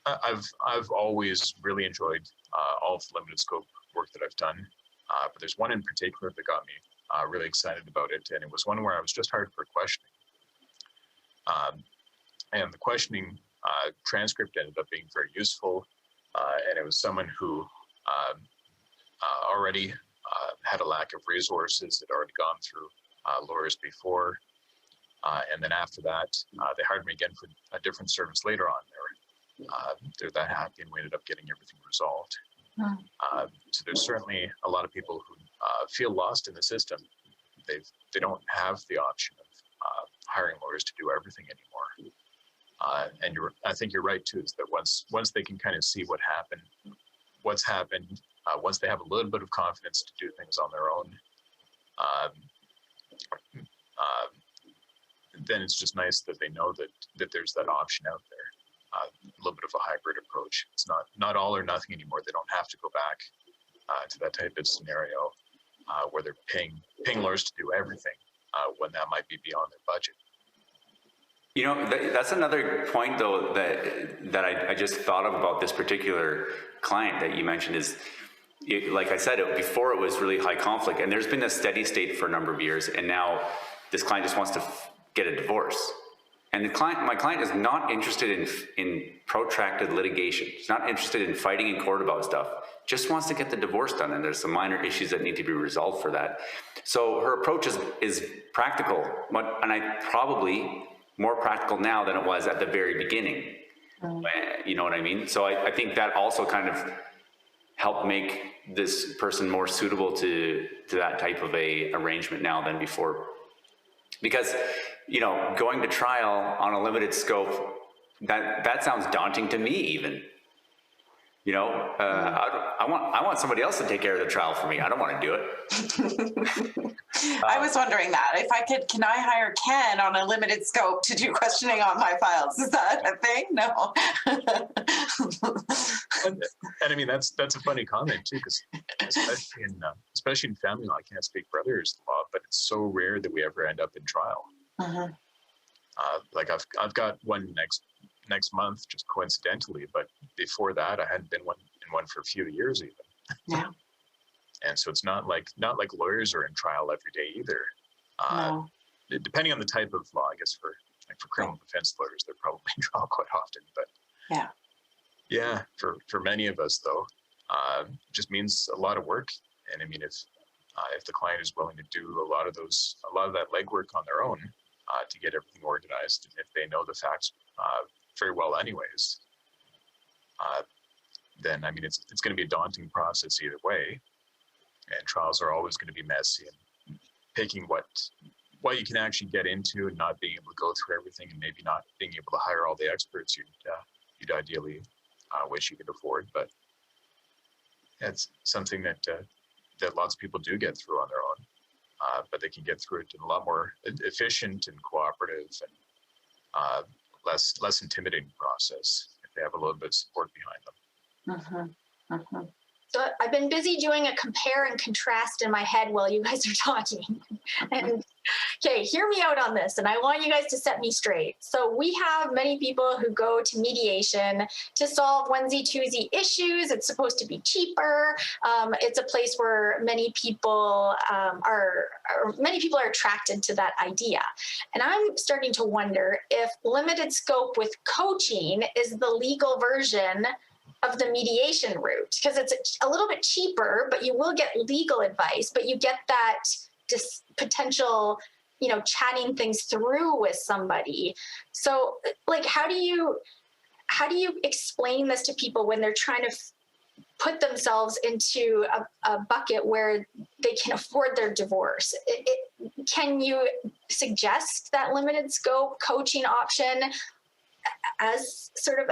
Speaker 4: I've always really enjoyed all of the limited scope work that I've done, but there's one in particular that got me really excited about it, and it was one where I was just hired for questioning. And the questioning transcript ended up being very useful, and it was someone who already had a lack of resources, had already gone through lawyers before, and then after that, they hired me again for a different service later on. They're that happy, and we ended up getting everything resolved. So there's certainly a lot of people who feel lost in the system. They don't have the option of hiring lawyers to do everything anymore. And I think you're right too, is that once they can kind of see what's happened, once they have a little bit of confidence to do things on their own, then it's just nice that they know that there's that option out there. A little bit of a hybrid approach. It's not all or nothing anymore. They don't have to go back to that type of scenario where they're paying lawyers to do everything when that might be beyond their budget.
Speaker 2: You know, that's another point, though, that I just thought of about this particular client that you mentioned is, like I said, before it was really high conflict, and there's been a steady state for a number of years, and now this client just wants to get a divorce. And my client is not interested in protracted litigation. He's not interested in fighting in court about stuff. Just wants to get the divorce done, and there's some minor issues that need to be resolved for that. So her approach is practical, and I probably more practical now than it was at the very beginning. You know what I mean? So I think that also kind of helped make this person more suitable to that type of a arrangement now than before. Because, going to trial on a limited scope, that sounds daunting to me even. I want somebody else to take care of the trial for me. I don't want to do it.
Speaker 1: I was wondering that. Can I hire Ken on a limited scope to do questioning on my files? Is that a thing? No.
Speaker 4: And I mean, that's a funny comment too, because especially in family law, I can't speak for others' law, but it's so rare that we ever end up in trial. Like I've got one next month, just coincidentally, but before that, I hadn't been in one for a few years even.
Speaker 1: Yeah.
Speaker 4: And so it's not like lawyers are in trial every day either.
Speaker 1: No.
Speaker 4: Depending on the type of law, I guess for criminal defense lawyers, they're probably in trial quite often. But yeah, for many of us though, just means a lot of work. And I mean, if the client is willing to do a lot of that legwork on their own to get everything organized, and if they know the facts very well anyways, then I mean, it's going to be a daunting process either way. And trials are always going to be messy, and picking what while you can actually get into and not being able to go through everything and maybe not being able to hire all the experts you'd ideally wish you could afford, but it's something that lots of people do get through on their own. But they can get through it in a lot more efficient and cooperative and less intimidating process if they have a little bit of support behind them.
Speaker 3: So I've been busy doing a compare and contrast in my head while you guys are talking. And okay, hear me out on this, and I want you guys to set me straight. So we have many people who go to mediation to solve onesie-twosie issues. It's supposed to be cheaper. It's a place where many people are attracted to that idea. And I'm starting to wonder if limited scope with coaching is the legal version of the mediation route, because it's a little bit cheaper, but you will get legal advice, but you get that potential, chatting things through with somebody. So like, how do you explain this to people when they're trying to put themselves into a bucket where they can afford their divorce? Can you suggest that limited scope coaching option as sort of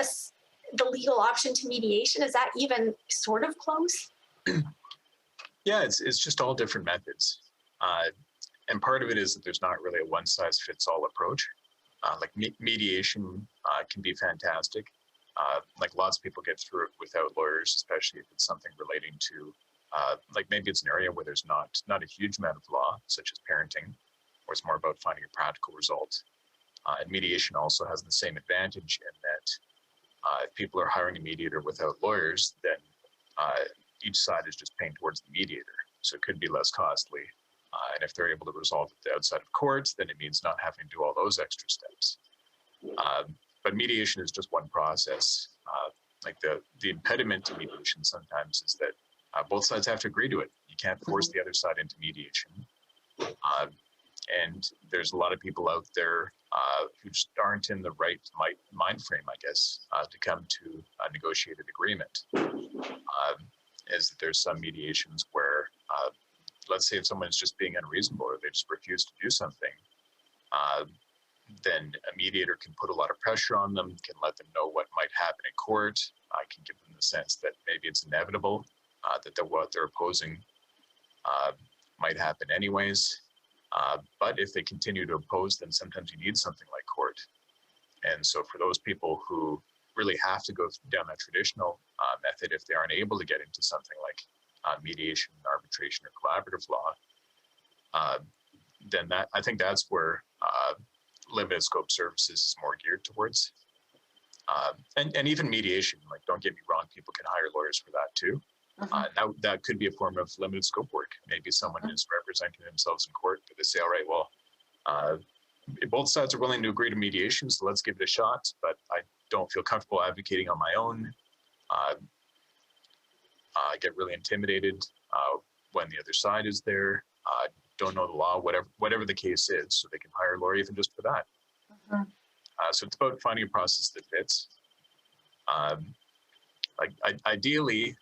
Speaker 3: the legal option to mediation? Is that even sort of close?
Speaker 4: Yeah, it's just all different methods. And part of it is that there's not really a one size fits all approach. Like mediation can be fantastic. Like lots of people get through it without lawyers, especially if it's something relating to, like maybe it's an area where there's not a huge amount of law, such as parenting, or it's more about finding a practical result. And mediation also has the same advantage in that if people are hiring a mediator without lawyers, then each side is just paying towards the mediator. So it could be less costly. And if they're able to resolve it outside of court, then it means not having to do all those extra steps. But mediation is just one process. Like the impediment to mediation sometimes is that both sides have to agree to it. You can't force the other side into mediation. And there's a lot of people out there who just aren't in the right mind frame, I guess, to come to a negotiated agreement. Is that there's some mediations where, let's say if someone's just being unreasonable or they just refuse to do something, then a mediator can put a lot of pressure on them, can let them know what might happen in court, can give them the sense that maybe it's inevitable, that what they're opposing might happen anyways. But if they continue to oppose, then sometimes you need something like court. And so for those people who really have to go down that traditional method, if they aren't able to get into something like mediation, arbitration, or collaborative law, then I think that's where limited scope services is more geared towards. And even mediation, like don't get me wrong, people can hire lawyers for that too. That could be a form of limited scope work. Maybe someone is representing themselves in court, but they say, all right, well, both sides are willing to agree to mediation, so let's give it a shot, but I don't feel comfortable advocating on my own. I get really intimidated when the other side is there, don't know the law, whatever the case is, so they can hire a lawyer even just for that. So it's about finding a process that fits. Ideally,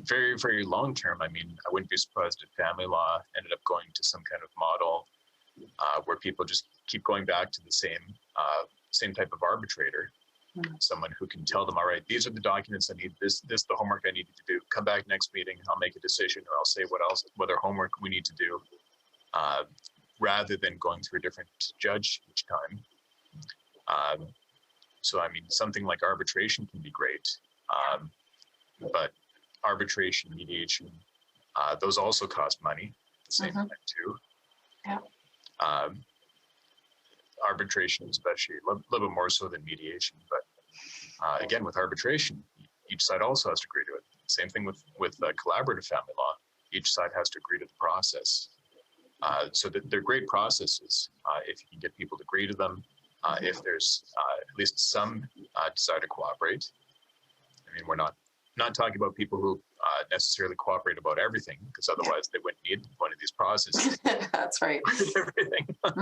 Speaker 4: very, very long term, I mean, I wouldn't be surprised if family law ended up going to some kind of model where people just keep going back to the same type of arbitrator, someone who can tell them, all right, these are the documents I need, this the homework I need to do. Come back next meeting, I'll make a decision, or I'll say what other homework we need to do, rather than going through a different judge each time. So, I mean, something like arbitration can be great, but arbitration, mediation, those also cost money at the same time too.
Speaker 3: Yeah.
Speaker 4: Arbitration, especially a little bit more so than mediation, but again, with arbitration, each side also has to agree to it. Same thing with collaborative family law. Each side has to agree to the process. So they're great processes if you can get people to agree to them. If there's at least some desire to cooperate. I mean, we're not talking about people who necessarily cooperate about everything, because otherwise they wouldn't need one of these processes.
Speaker 1: That's right.
Speaker 4: Everything. But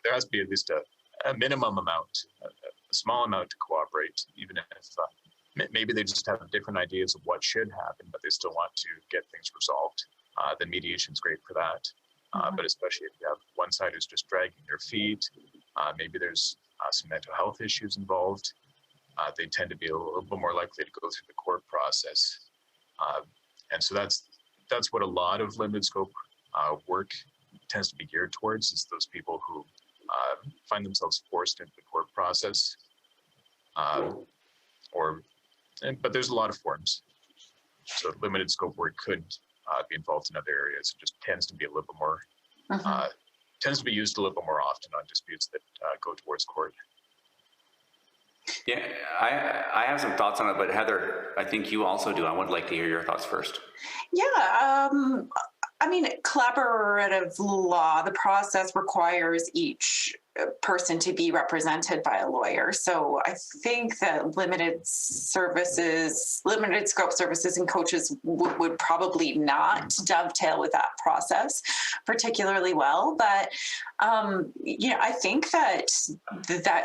Speaker 4: there has to be at least a minimum amount, a small amount to cooperate, even if maybe they just have different ideas of what should happen, but they still want to get things resolved. Then mediation is great for that. But especially if you have one side who's just dragging their feet, maybe there's some mental health issues involved, they tend to be a little bit more likely to go through the court process. And so that's what a lot of limited scope work tends to be geared towards, is those people who find themselves forced into the court process. But there's a lot of forms. So limited scope work could be involved in other areas. It just tends to be a little bit more, tends to be used a little bit more often on disputes that go towards court.
Speaker 2: Yeah, I have some thoughts on it, but Heather, I think you also do. I would like to hear your thoughts first.
Speaker 1: Yeah, I mean, collaborative law, the process requires each person to be represented by a lawyer. So I think that limited scope services and coaches would probably not dovetail with that process particularly well. But, I think that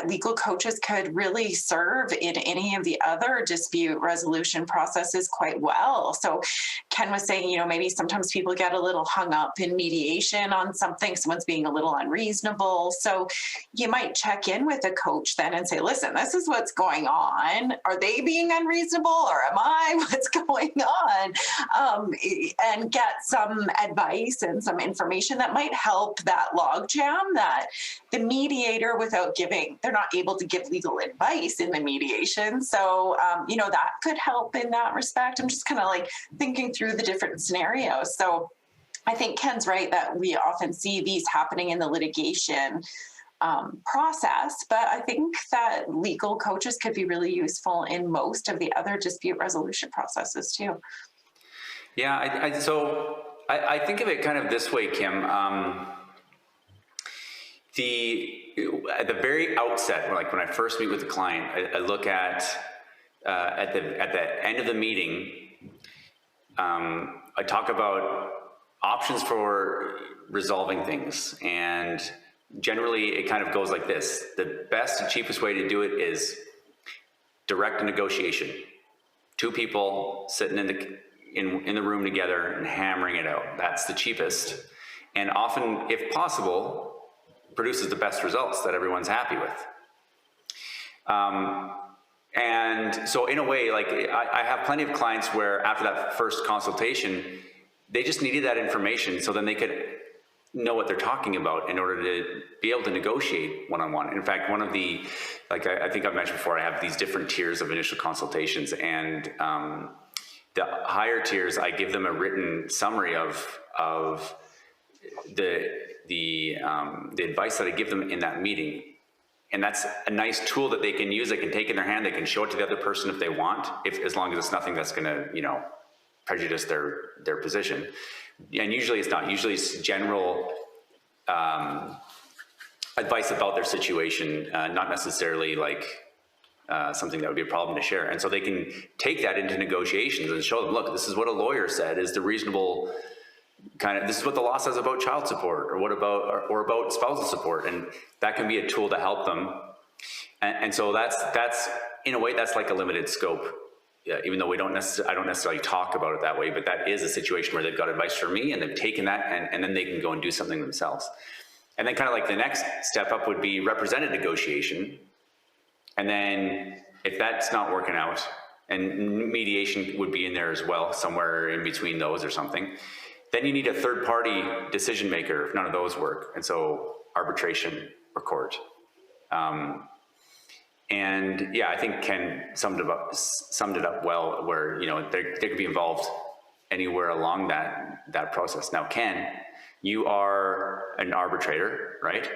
Speaker 1: legal coaches could really serve in any of the other dispute resolution processes quite well. So Ken was saying, maybe sometimes people get a little hung up in mediation on something, someone's being a little unreasonable. So you might check in with a coach then and say, listen, this is what's going on. Are they being unreasonable or am I? What's going on? And get some advice and some information that might help that logjam that the mediator, they're not able to give legal advice in the mediation. So, that could help in that respect. I'm just kind of like thinking through the different scenarios. So I think Ken's right that we often see these happening in the litigation process, but I think that legal coaches could be really useful in most of the other dispute resolution processes too.
Speaker 2: Yeah, I think of it kind of this way, Kim. At the very outset, like when I first meet with the client, I look at the end of the meeting, I talk about options for resolving things, and generally it kind of goes like this. The best and cheapest way to do it is direct negotiation. Two people sitting in the room together and hammering it out. That's the cheapest, and often, if possible, produces the best results that everyone's happy with. And so in a way, like I have plenty of clients where after that first consultation, they just needed that information so then they could know what they're talking about in order to be able to negotiate one-on-one. In fact, one of the, like I think I've mentioned before, I have these different tiers of initial consultations, and the higher tiers, I give them a written summary of the advice that I give them in that meeting. And that's a nice tool that they can use. They can take in their hand. They can show it to the other person if they want, as long as it's nothing that's going to, prejudice their position. And usually it's not. Usually it's general advice about their situation, not necessarily like something that would be a problem to share. And so they can take that into negotiations and show them, look, this is what a lawyer said is the reasonable this is what the law says about child support, or what about or about spousal support, and that can be a tool to help them. And so that's in a way that's like a limited scope, even though I don't necessarily talk about it that way. But that is a situation where they've got advice from me and they've taken that, and then they can go and do something themselves. And then kind of like the next step up would be represented negotiation. And then if that's not working out, and mediation would be in there as well, somewhere in between those or something, then you need a third-party decision maker if none of those work. And so arbitration or court. And yeah, I think Ken summed it up well, where they could be involved anywhere along that process. Now, Ken, you are an arbitrator, right?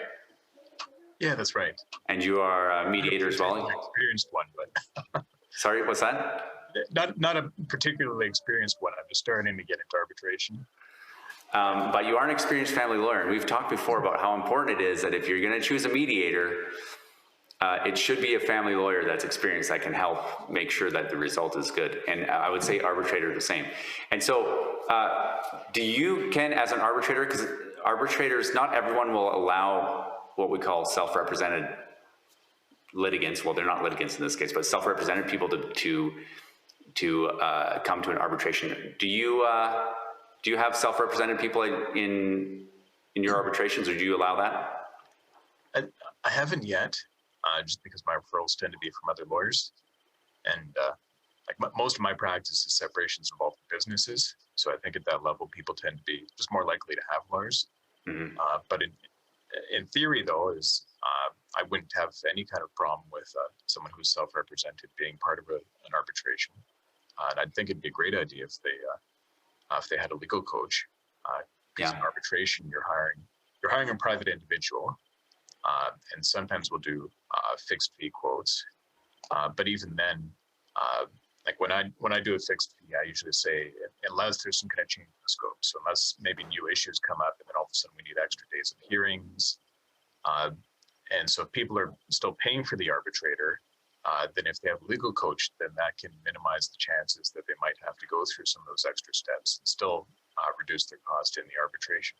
Speaker 4: Yeah, that's right.
Speaker 2: And you are a mediator as well.
Speaker 4: Experienced one, but
Speaker 2: sorry, what's that?
Speaker 4: Not a particularly experienced one. I'm just starting to get into arbitration.
Speaker 2: But you are an experienced family lawyer, and we've talked before about how important it is that if you're going to choose a mediator, it should be a family lawyer that's experienced that can help make sure that the result is good. And I would say arbitrator the same. And so do you, Ken, as an arbitrator, because arbitrators, not everyone will allow what we call self-represented litigants, well, they're not litigants in this case, but self-represented people to come to an arbitration. Do you have self-represented people in in your arbitrations, or do you allow that?
Speaker 4: I haven't yet, just because my referrals tend to be from other lawyers. And most of my practice is separations involving businesses. So I think at that level, people tend to be just more likely to have lawyers.
Speaker 2: Mm-hmm.
Speaker 4: But in theory, though, I wouldn't have any kind of problem with someone who's self-represented being part of an arbitration. And I think it'd be a great idea if they had a legal coach. Because in arbitration, you're hiring a private individual, and sometimes we'll do fixed fee quotes. But even then, like when I do a fixed fee, I usually say unless there's some kind of change in the scope. So unless maybe new issues come up, and then all of a sudden we need extra days of hearings. And so if people are still paying for the arbitrator, then if they have a legal coach, then that can minimize the chances that they might have to go through some of those extra steps and still reduce their cost in the arbitration.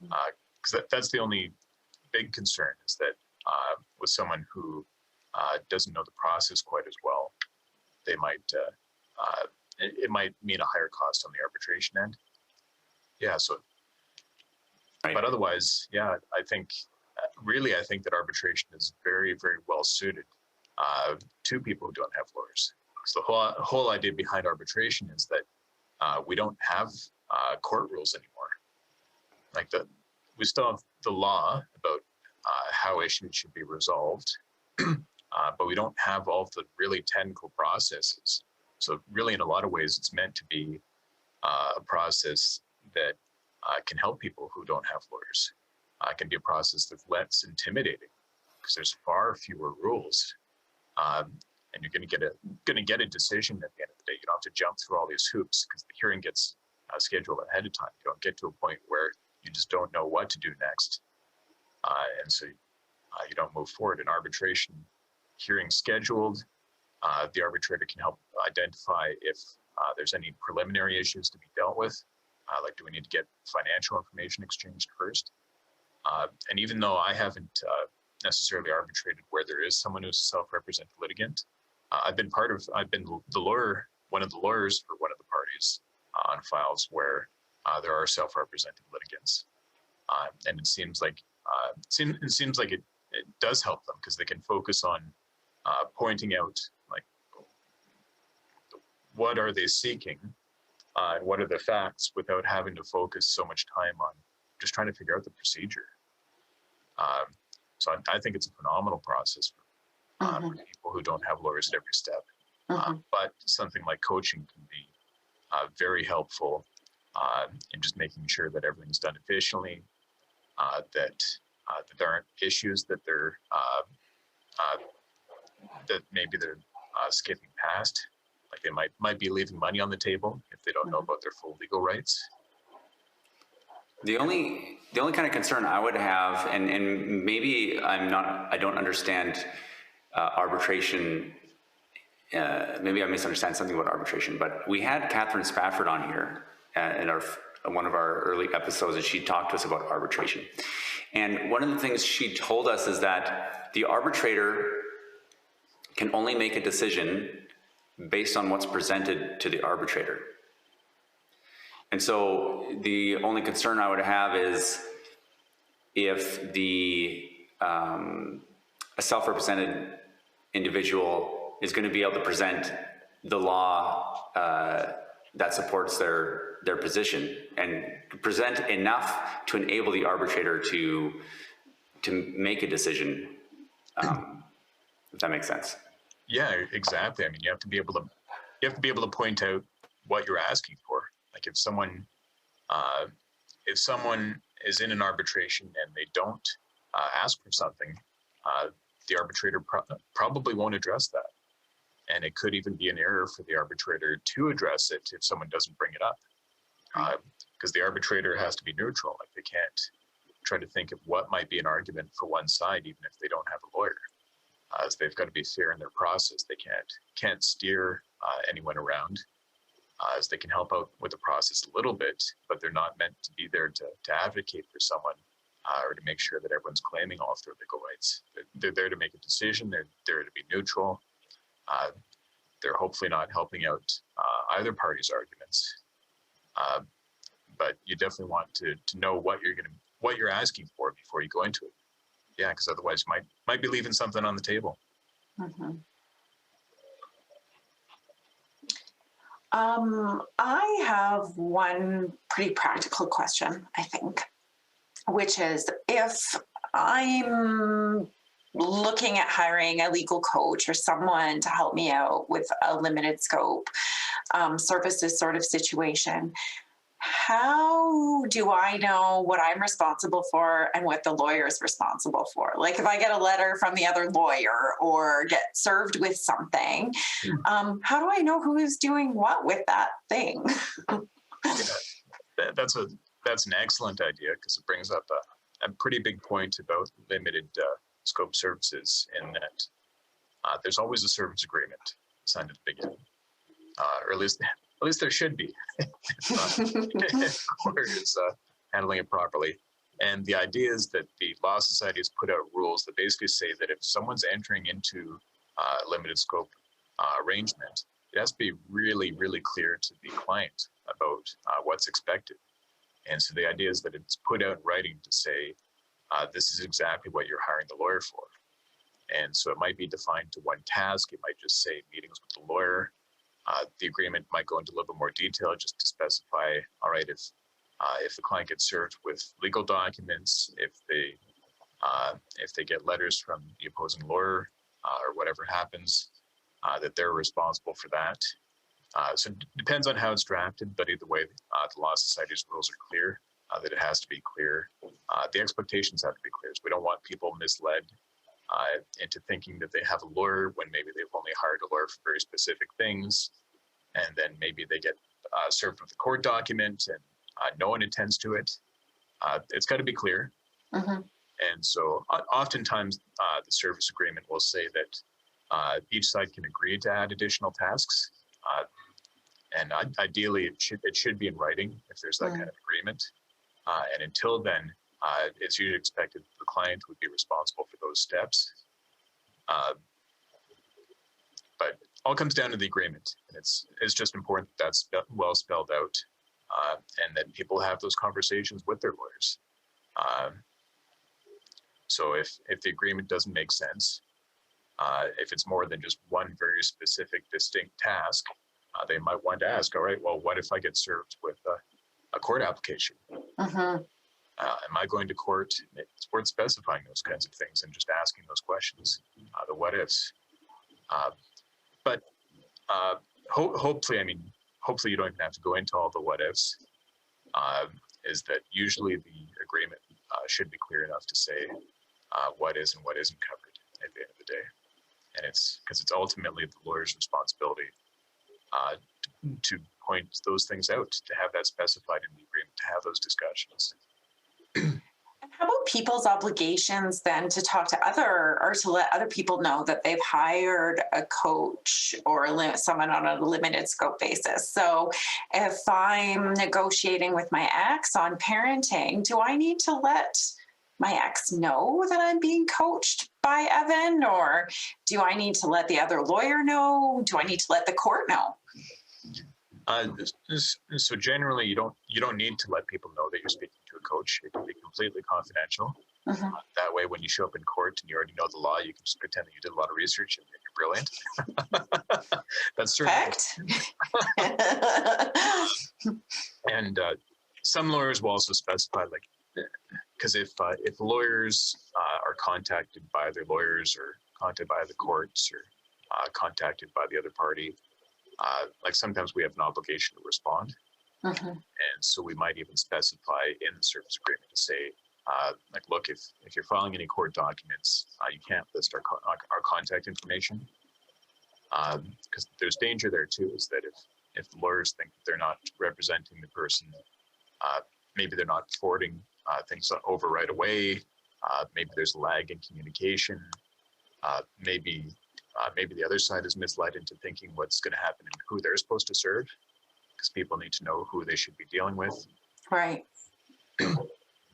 Speaker 4: Because that's the only big concern, is that with someone who doesn't know the process quite as well, they might it might mean a higher cost on the arbitration end. Yeah. So,
Speaker 2: Right.
Speaker 4: But otherwise, yeah, I think that arbitration is very, very well suited to people who don't have lawyers. So the whole idea behind arbitration is that we don't have court rules anymore. Like we still have the law about how issues should be resolved, but we don't have all the really technical processes. So really, in a lot of ways, it's meant to be a process that can help people who don't have lawyers. It can be a process that's less intimidating because there's far fewer rules, and you're going to get a decision at the end of the day. You don't have to jump through all these hoops because the hearing gets scheduled ahead of time. You don't get to a point where you just don't know what to do next, and so you don't move forward. In arbitration, hearing scheduled, the arbitrator can help identify if there's any preliminary issues to be dealt with. Like, do we need to get financial information exchanged first? And even though I haven't necessarily arbitrated where there is someone who's a self-represented litigant, I've been the lawyer, one of the lawyers for one of the parties on files where there are self-represented litigants, and it seems like it does help them because they can focus on pointing out, like, what are they seeking and what are the facts, without having to focus so much time on just trying to figure out the procedure. So I think it's a phenomenal process for people who don't have lawyers at every step. But something like coaching can be very helpful in just making sure that everything's done efficiently, that there aren't issues that that maybe they're skipping past. Like they might be leaving money on the table if they don't know about their full legal rights.
Speaker 2: The only kind of concern I would have, and maybe I don't understand arbitration. Maybe I misunderstand something about arbitration, but we had Catherine Spafford on here in one of our early episodes, and she talked to us about arbitration. And one of the things she told us is that the arbitrator can only make a decision based on what's presented to the arbitrator. And so the only concern I would have is if a self-represented individual is going to be able to present the law that supports their position and present enough to enable the arbitrator to make a decision, if that makes sense.
Speaker 4: Yeah, exactly. I mean, you have to be able to point out what you're asking for. Like if someone is in an arbitration and they don't ask for something, the arbitrator probably won't address that. And it could even be an error for the arbitrator to address it if someone doesn't bring it up. Because the arbitrator has to be neutral. Like they can't try to think of what might be an argument for one side, even if they don't have a lawyer. So they've got to be fair in their process. They can't steer anyone around. As they can help out with the process a little bit, but they're not meant to be there to advocate for someone or to make sure that everyone's claiming all of their legal rights. They're there to make a decision. They're there to be neutral. They're hopefully not helping out either party's arguments. But you definitely want to know what you're going to what you're asking for before you go into it. Yeah, because otherwise you might be leaving something on the table.
Speaker 1: Mhm. I have one pretty practical question, I think, which is if I'm looking at hiring a legal coach or someone to help me out with a limited scope services sort of situation, how do I know what I'm responsible for and what the lawyer is responsible for? Like if I get a letter from the other lawyer or get served with something, how do I know who's doing what with that thing?
Speaker 4: Yeah, that's an excellent idea because it brings up a pretty big point about limited scope services in that there's always a service agreement signed at the beginning, or at least there should be. If court is handling it properly. And the idea is that the Law Society has put out rules that basically say that if someone's entering into a limited scope arrangement, it has to be really, really clear to the client about what's expected. And so the idea is that it's put out in writing to say, this is exactly what you're hiring the lawyer for. And so it might be defined to one task. It might just say meetings with the lawyer. The agreement might go into a little bit more detail just to specify, all right, if the client gets served with legal documents, if they get letters from the opposing lawyer or whatever happens, that they're responsible for that. So it depends on how it's drafted, but either way, the Law Society's rules are clear, that it has to be clear. The expectations have to be clear. So we don't want people misled into thinking that they have a lawyer when maybe they've only hired a lawyer for very specific things. And then maybe they get served with a court document and no one attends to it. It's got to be clear.
Speaker 1: Mhm.
Speaker 4: And so oftentimes the service agreement will say that each side can agree to add additional tasks. And ideally, it should be in writing if there's that kind of agreement. And until then, it's usually expected the client would be responsible for those steps. But all comes down to the agreement, and it's just important that that's well spelled out, and that people have those conversations with their lawyers. So if the agreement doesn't make sense, if it's more than just one very specific, distinct task, they might want to ask, all right, well, what if I get served with a court application?
Speaker 1: Mhm.
Speaker 4: Am I going to court? It's worth specifying those kinds of things and just asking those questions, the what ifs. But hopefully, hopefully you don't even have to go into all the what ifs. Is that usually the agreement should be clear enough to say what is and what isn't covered at the end of the day. And it's because it's ultimately the lawyer's responsibility to point those things out, to have that specified in the agreement, to have those discussions.
Speaker 1: How about people's obligations then to talk to or to let other people know that they've hired a coach or someone on a limited scope basis? So if I'm negotiating with my ex on parenting, do I need to let my ex know that I'm being coached by Evan, or do I need to let the other lawyer know? Do I need to let the court know?
Speaker 4: So generally, you don't need to let people know that you're speaking to a coach. It can be completely confidential.
Speaker 1: Mhm.
Speaker 4: That way, when you show up in court and you already know the law, you can just pretend that you did a lot of research and you're brilliant. That's certainly.
Speaker 1: Perfect.
Speaker 4: And some lawyers will also specify, like, because if lawyers are contacted by their lawyers or contacted by the courts or contacted by the other party, like sometimes we have an obligation to respond.
Speaker 1: Mhm.
Speaker 4: And so we might even specify in the service agreement to say, like, look, if you're filing any court documents, you can't list our contact information, because there's danger there too. Is that if the lawyers think that they're not representing the person, maybe they're not forwarding things over right away. Maybe there's lag in communication. Maybe the other side is misled into thinking what's going to happen and who they're supposed to serve, because people need to know who they should be dealing with.
Speaker 1: Right.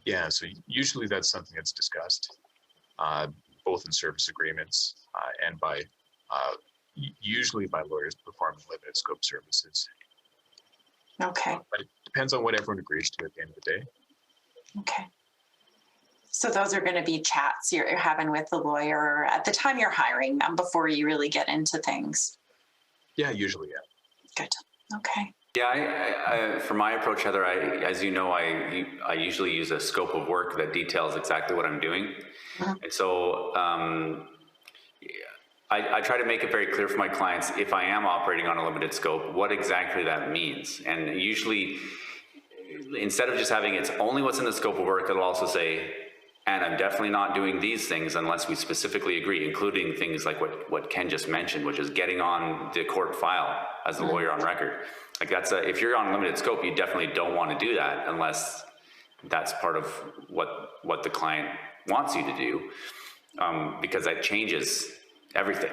Speaker 4: Yeah, so usually that's something that's discussed, both in service agreements and by usually by lawyers performing limited scope services.
Speaker 1: Okay.
Speaker 4: But it depends on what everyone agrees to at the end of the day.
Speaker 1: Okay. So those are going to be chats you're having with the lawyer at the time you're hiring them before you really get into things.
Speaker 4: Yeah, usually, yeah.
Speaker 1: Good. Okay.
Speaker 2: Yeah, for my approach, Heather, as you know, I usually use a scope of work that details exactly what I'm doing. And so I try to make it very clear for my clients, if I am operating on a limited scope, what exactly that means. And usually, instead of just having it's only what's in the scope of work, it'll also say, and I'm definitely not doing these things unless we specifically agree, including things like what Ken just mentioned, which is getting on the court file as a lawyer on record. Like if you're on limited scope, you definitely don't want to do that unless that's part of what the client wants you to do, because that changes everything.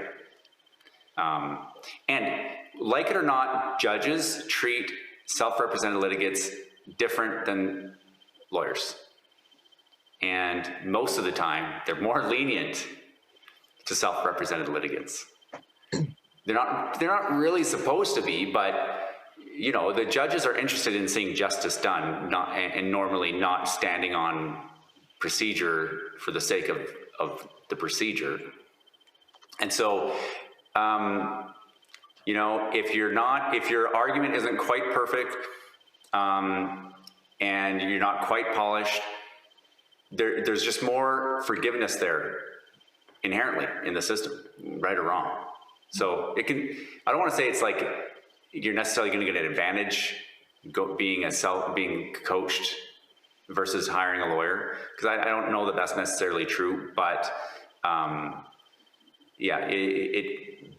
Speaker 2: And like it or not, judges treat self-represented litigants different than lawyers. And most of the time, they're more lenient to self-represented litigants. They're not really supposed to be, but you know, the judges are interested in seeing justice done, and normally not standing on procedure for the sake of the procedure. And so, you know, if your argument isn't quite perfect, and you're not quite polished, there's just more forgiveness there inherently in the system, right or wrong. So I don't want to say it's like you're necessarily going to get an advantage being coached versus hiring a lawyer, because I don't know that that's necessarily true, but yeah,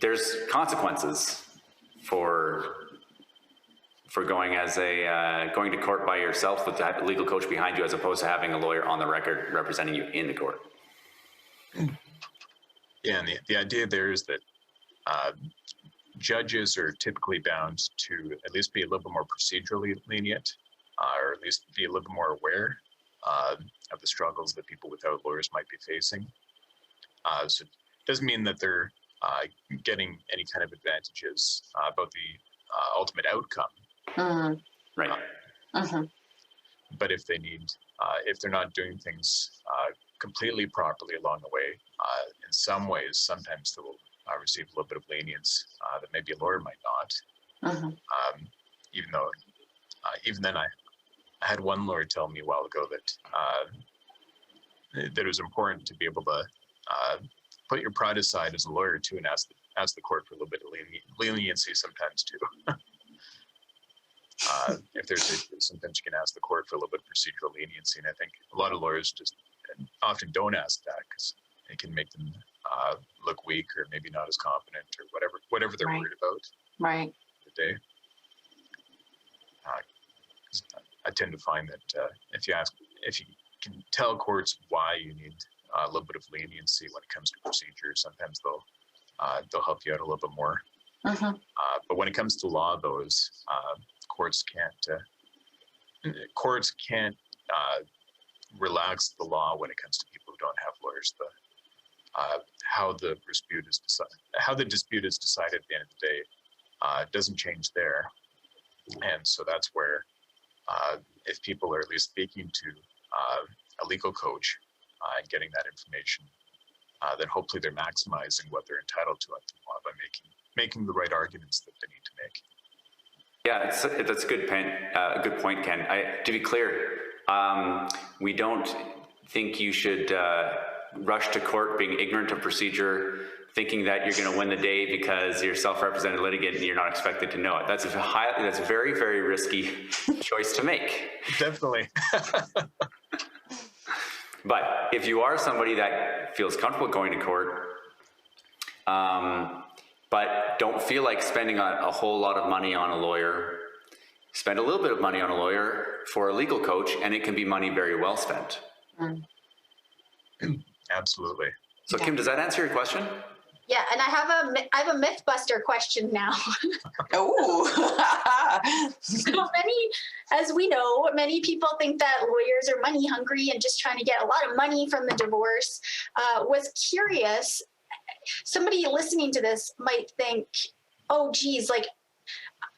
Speaker 2: there's consequences for going going to court by yourself with that legal coach behind you, as opposed to having a lawyer on the record representing you in the court.
Speaker 4: Yeah, and the idea there is that judges are typically bound to at least be a little bit more procedurally lenient, or at least be a little bit more aware of the struggles that people without lawyers might be facing. So it doesn't mean that they're getting any kind of advantages about the ultimate outcome.
Speaker 2: Right.
Speaker 4: But if they're not doing things completely properly along the way, in some ways, sometimes they'll receive a little bit of lenience that maybe a lawyer might not. Even then, I had one lawyer tell me a while ago that it was important to be able to put your pride aside as a lawyer too, and ask the court for a little bit of leniency sometimes too. If there's issues, sometimes you can ask the court for a little bit of procedural leniency, and I think a lot of lawyers just often don't ask that because it can make them look weak or maybe not as confident or whatever they're worried about.
Speaker 1: Right.
Speaker 4: The day. I tend to find that if you can tell courts why you need a little bit of leniency when it comes to procedure, sometimes they'll help you out a little bit more. But when it comes to law, courts can't relax the law when it comes to people who don't have lawyers. How the dispute is decided at the end of the day doesn't change there, and so that's where if people are at least speaking to a legal coach and getting that information, then hopefully they're maximizing what they're entitled to under the law by making the right arguments that they need to make.
Speaker 2: Yeah, that's a good point, Ken. To be clear, we don't think you should rush to court being ignorant of procedure, thinking that you're going to win the day because you're a self-represented litigant and you're not expected to know it. That's a very, very risky choice to make.
Speaker 4: Definitely.
Speaker 2: But if you are somebody that feels comfortable going to court, but don't feel like spending a whole lot of money on a lawyer, spend a little bit of money on a lawyer for a legal coach, and it can be money very well spent.
Speaker 4: Absolutely.
Speaker 2: So Kim, does that answer your question?
Speaker 3: Yeah, and I have a MythBuster question now. So as we know, many people think that lawyers are money hungry and just trying to get a lot of money from the divorce. Was curious, somebody listening to this might think, oh geez, like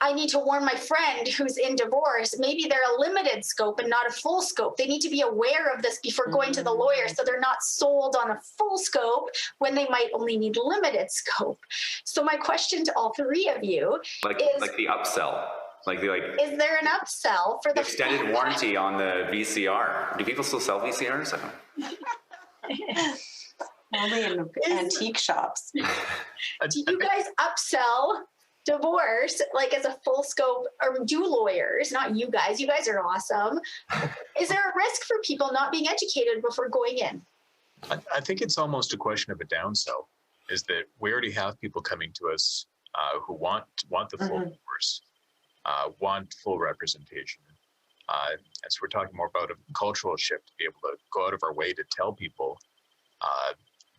Speaker 3: I need to warn my friend who's in divorce. Maybe they're a limited scope and not a full scope. They need to be aware of this before going to the lawyer so they're not sold on a full scope when they might only need limited scope. So my question to all three of you is
Speaker 2: like the upsell,
Speaker 3: is there an upsell for the
Speaker 2: extended warranty on the VCR? Do people still sell VCRs? I don't.
Speaker 1: Only in antique shops.
Speaker 3: Do you guys upsell divorce like as a full scope, or do lawyers, not you guys are awesome. Is there a risk for people not being educated before going in?
Speaker 4: I think it's almost a question of a downsell, is that we already have people coming to us who want the full divorce, want full representation. And so we're talking more about a cultural shift to be able to go out of our way to tell people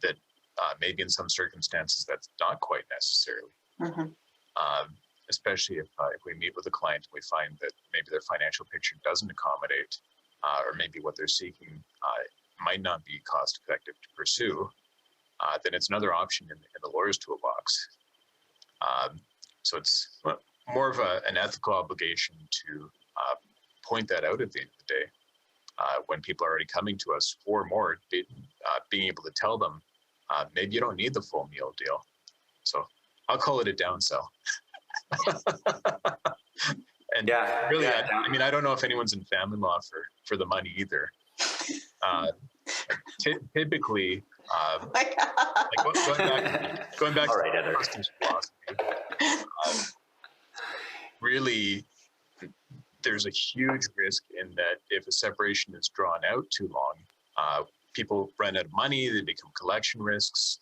Speaker 4: that maybe in some circumstances that's not quite necessarily. Especially if we meet with a client and we find that maybe their financial picture doesn't accommodate, or maybe what they're seeking might not be cost effective to pursue, then it's another option in the lawyer's toolbox. So it's more of an ethical obligation to point that out at the end of the day. When people are already coming to us for more, being able to tell them, maybe you don't need the full meal deal. So I'll call it a downsell. And really, I mean, I don't know if anyone's in family law for the money either. Typically, like going back
Speaker 2: All
Speaker 4: to
Speaker 2: right, Heather.
Speaker 4: customs philosophy, really, there's a huge risk in that if a separation is drawn out too long, people run out of money, they become collection risks.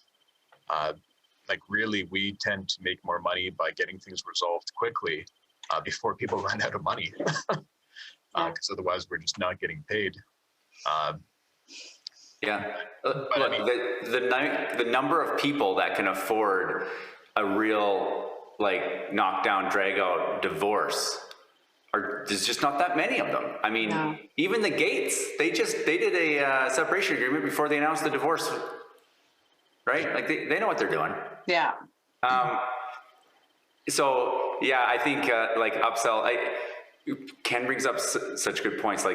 Speaker 4: Like really, we tend to make more money by getting things resolved quickly before people run out of money, because otherwise we're just not getting paid.
Speaker 2: Look, I mean, the number of people that can afford a real knockdown, drag out divorce there's just not that many of them. I mean, even the Gates, they did a separation agreement before they announced the divorce, right? Like they know what they're doing.
Speaker 1: Yeah.
Speaker 2: So yeah, I think upsell. Ken brings up such good points.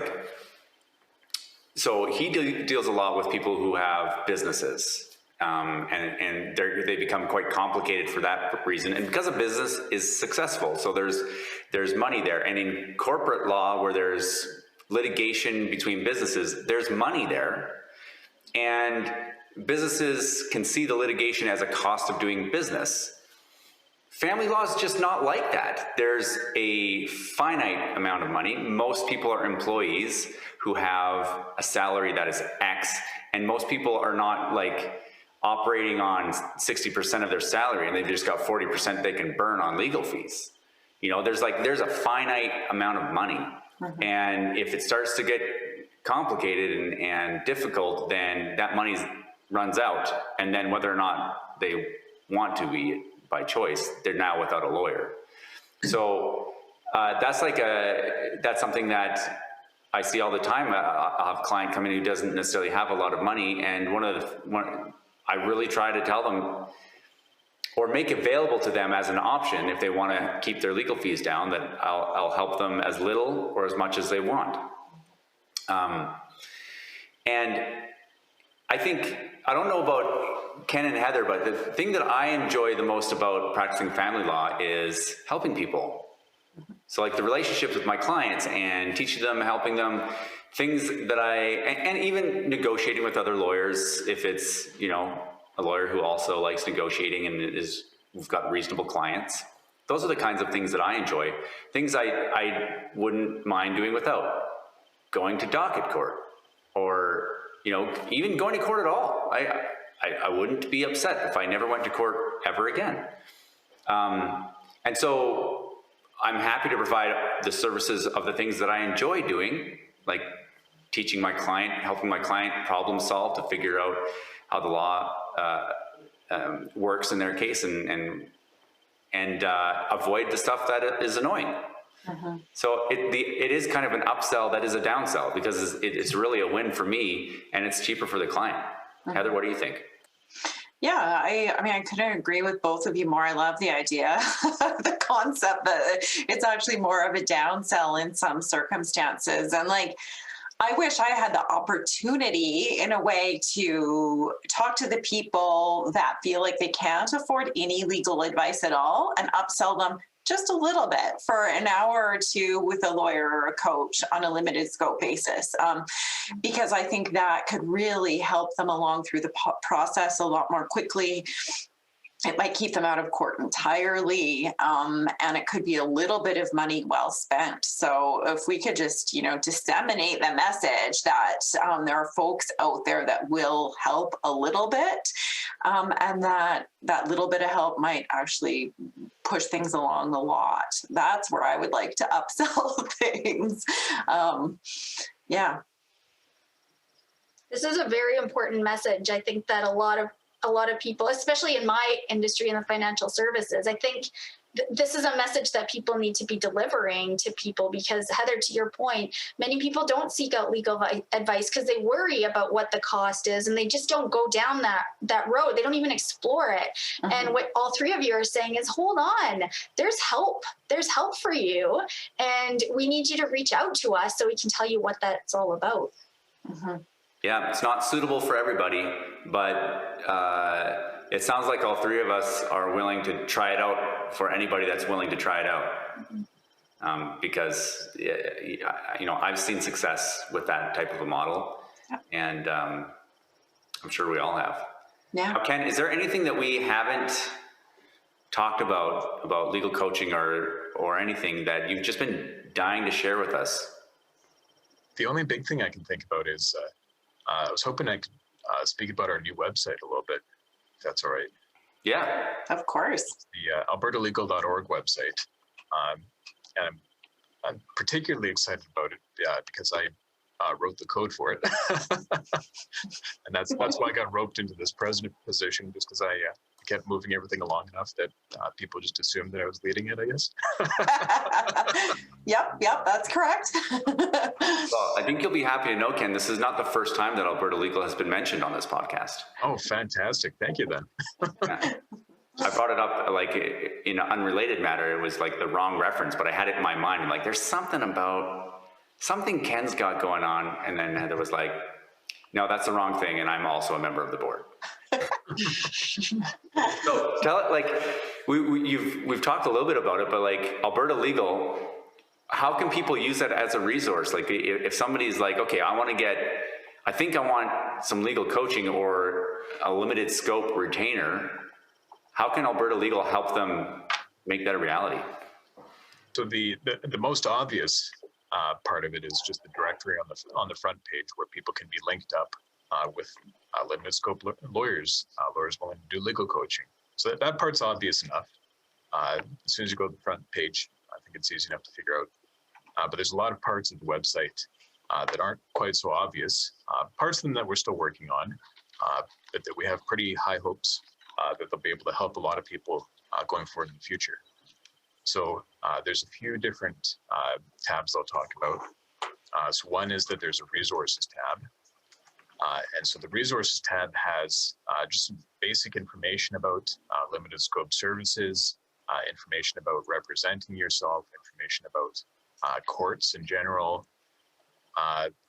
Speaker 2: So he deals a lot with people who have businesses, and they become quite complicated for that reason. And because a business is successful, so there's money there. And in corporate law, where there's litigation between businesses, there's money there, and businesses can see the litigation as a cost of doing business. Family law is just not like that. There's a finite amount of money. Most people are employees who have a salary that is X, and most people are not operating on 60% of their salary, and they've just got 40% they can burn on legal fees. You know, there's a finite amount of money. And if it starts to get complicated and difficult, then that money runs out. And then whether or not they want to be by choice, they're now without a lawyer. So that's something that I see all the time. I'll have a client come in who doesn't necessarily have a lot of money, and I really try to tell them or make available to them as an option, if they want to keep their legal fees down, that I'll help them as little or as much as they want. And I think, I don't know about Ken and Heather, but the thing that I enjoy the most about practicing family law is helping people. So the relationships with my clients and teaching them, helping them, things that and even negotiating with other lawyers, if it's, a lawyer who also likes negotiating and we've got reasonable clients. Those are the kinds of things that I enjoy. Things I wouldn't mind doing without. Going to docket court, or, even going to court at all. I wouldn't be upset if I never went to court ever again. And so I'm happy to provide the services of the things that I enjoy doing, like teaching my client, helping my client problem solve to figure out how the law works in their case, and avoid the stuff that is annoying. So it is kind of an upsell that is a downsell, because it's really a win for me and it's cheaper for the client. Heather, what do you think?
Speaker 1: Yeah, I mean, I couldn't agree with both of you more. I love the idea, the concept that it's actually more of a downsell in some circumstances. And like, I wish I had the opportunity in a way to talk to the people that feel like they can't afford any legal advice at all and upsell them just a little bit for an hour or two with a lawyer or a coach on a limited scope basis. Because I think that could really help them along through the process a lot more quickly. It might keep them out of court entirely, and it could be a little bit of money well spent. So if we could just, disseminate the message that there are folks out there that will help a little bit, and that little bit of help might actually push things along a lot. That's where I would like to upsell things. Yeah.
Speaker 3: This is a very important message. I think that a lot of people, especially in my industry in the financial services, I think this is a message that people need to be delivering to people, because Heather, to your point, many people don't seek out legal advice because they worry about what the cost is, and they just don't go down that road. They don't even explore it. Mm-hmm. And what all three of you are saying is, hold on, there's help for you, and we need you to reach out to us so we can tell you what that's all about.
Speaker 1: Mm-hmm.
Speaker 2: Yeah, it's not suitable for everybody, but it sounds like all three of us are willing to try it out for anybody that's willing to try it out. Because, I've seen success with that type of a model, and I'm sure we all have.
Speaker 1: Yeah.
Speaker 2: Now, Ken, is there anything that we haven't talked about legal coaching or anything that you've just been dying to share with us?
Speaker 4: The only big thing I can think about is I was hoping I could speak about our new website a little bit, if that's all right.
Speaker 2: Yeah.
Speaker 1: Of course.
Speaker 4: It's the albertalegal.org website. And I'm particularly excited about it because I wrote the code for it. And that's why I got roped into this president position, just because I kept moving everything along enough that people just assumed that I was leading it, I guess.
Speaker 1: Yep, that's correct.
Speaker 2: Well, I think you'll be happy to know, Ken, this is not the first time that Alberta Legal has been mentioned on this podcast.
Speaker 4: Oh, fantastic. Thank you, then.
Speaker 2: Yeah. I brought it up like in an unrelated matter. It was like the wrong reference, but I had it in my mind. I'm like, there's something Ken's got going on. And then Heather was like, no, that's the wrong thing. And I'm also a member of the board. So tell it, like, we've talked a little bit about it, but like Alberta Legal, how can people use that as a resource? Like if somebody's like, okay, I think I want some legal coaching or a limited scope retainer, how can Alberta Legal help them make that a reality?
Speaker 4: So the most obvious part of it is just the directory on the front page where people can be linked up with limited scope lawyers willing to do legal coaching. So that part's obvious enough. As soon as you go to the front page, I think it's easy enough to figure out. But there's a lot of parts of the website that aren't quite so obvious. Parts of them that we're still working on, but that we have pretty high hopes that they'll be able to help a lot of people going forward in the future. So there's a few different tabs I'll talk about. So one is that there's a resources tab. And so the resources tab has just some basic information about limited scope services, information about representing yourself, information about courts in general,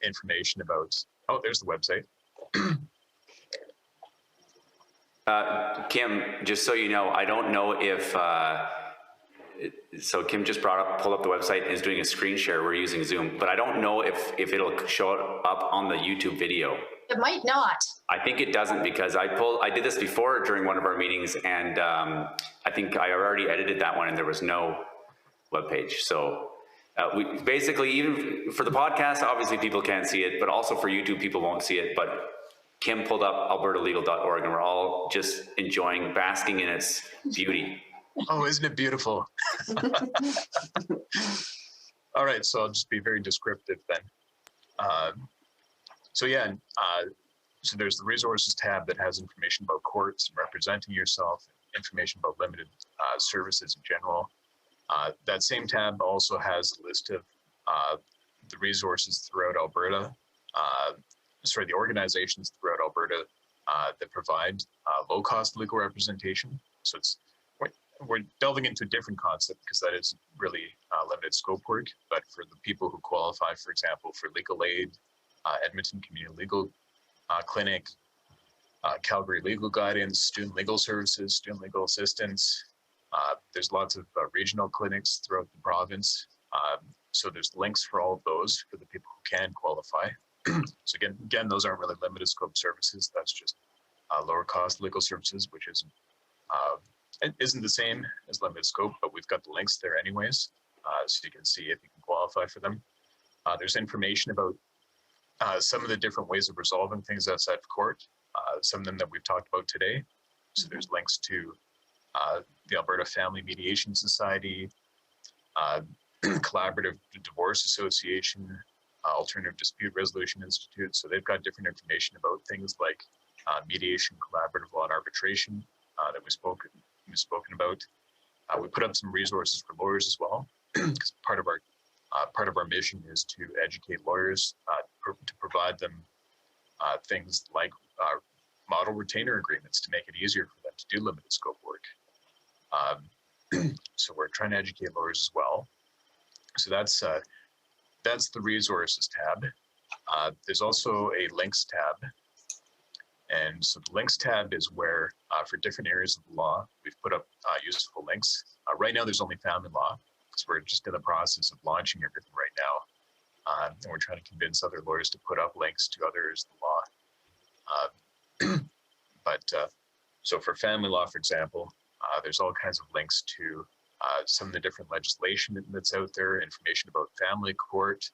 Speaker 4: information about, there's the website.
Speaker 2: Kim, just so you know, I don't know if, so Kim just pulled up the website and is doing a screen share. We're using Zoom, but I don't know if it'll show up on the YouTube video.
Speaker 3: It might not.
Speaker 2: I think it doesn't, because I did this before during one of our meetings, and I think I already edited that one and there was no webpage. So we basically, even for the podcast, obviously people can't see it, but also for YouTube, people won't see it. But Kim pulled up albertalegal.org and we're all just enjoying, basking in its beauty.
Speaker 4: Oh, isn't it beautiful? All right, so I'll just be very descriptive then. So there's the resources tab that has information about courts and representing yourself, information about limited services in general. That same tab also has a list of the resources throughout Alberta, the organizations throughout Alberta that provide low-cost legal representation. So we're delving into a different concept because that is really limited scope work. But for the people who qualify, for example, for legal aid, Edmonton Community Legal Clinic, Calgary Legal Guidance, Student Legal Services, Student Legal Assistance. There's lots of regional clinics throughout the province. So there's links for all of those for the people who can qualify. So again, those aren't really limited scope services. That's just lower cost legal services, which isn't the same as limited scope, but we've got the links there anyways. So you can see if you can qualify for them. There's information about some of the different ways of resolving things outside of court. Some of them that we've talked about today. So there's links to the Alberta Family Mediation Society, Collaborative Divorce Association, Alternative Dispute Resolution Institute. So they've got different information about things like mediation, collaborative law, and arbitration that we've spoken about. We put up some resources for lawyers as well, because part of our mission is to educate lawyers to provide them things like model retainer agreements to make it easier for them to do limited scope work. So we're trying to educate lawyers as well. So that's the resources tab. There's also a links tab. And so the links tab is where for different areas of the law, we've put up useful links. Right now, there's only family law because we're just in the process of launching everything right now. And we're trying to convince other lawyers to put up links to other areas of the law. So for family law, for example, there's all kinds of links to some of the different legislation that's out there, information about family court,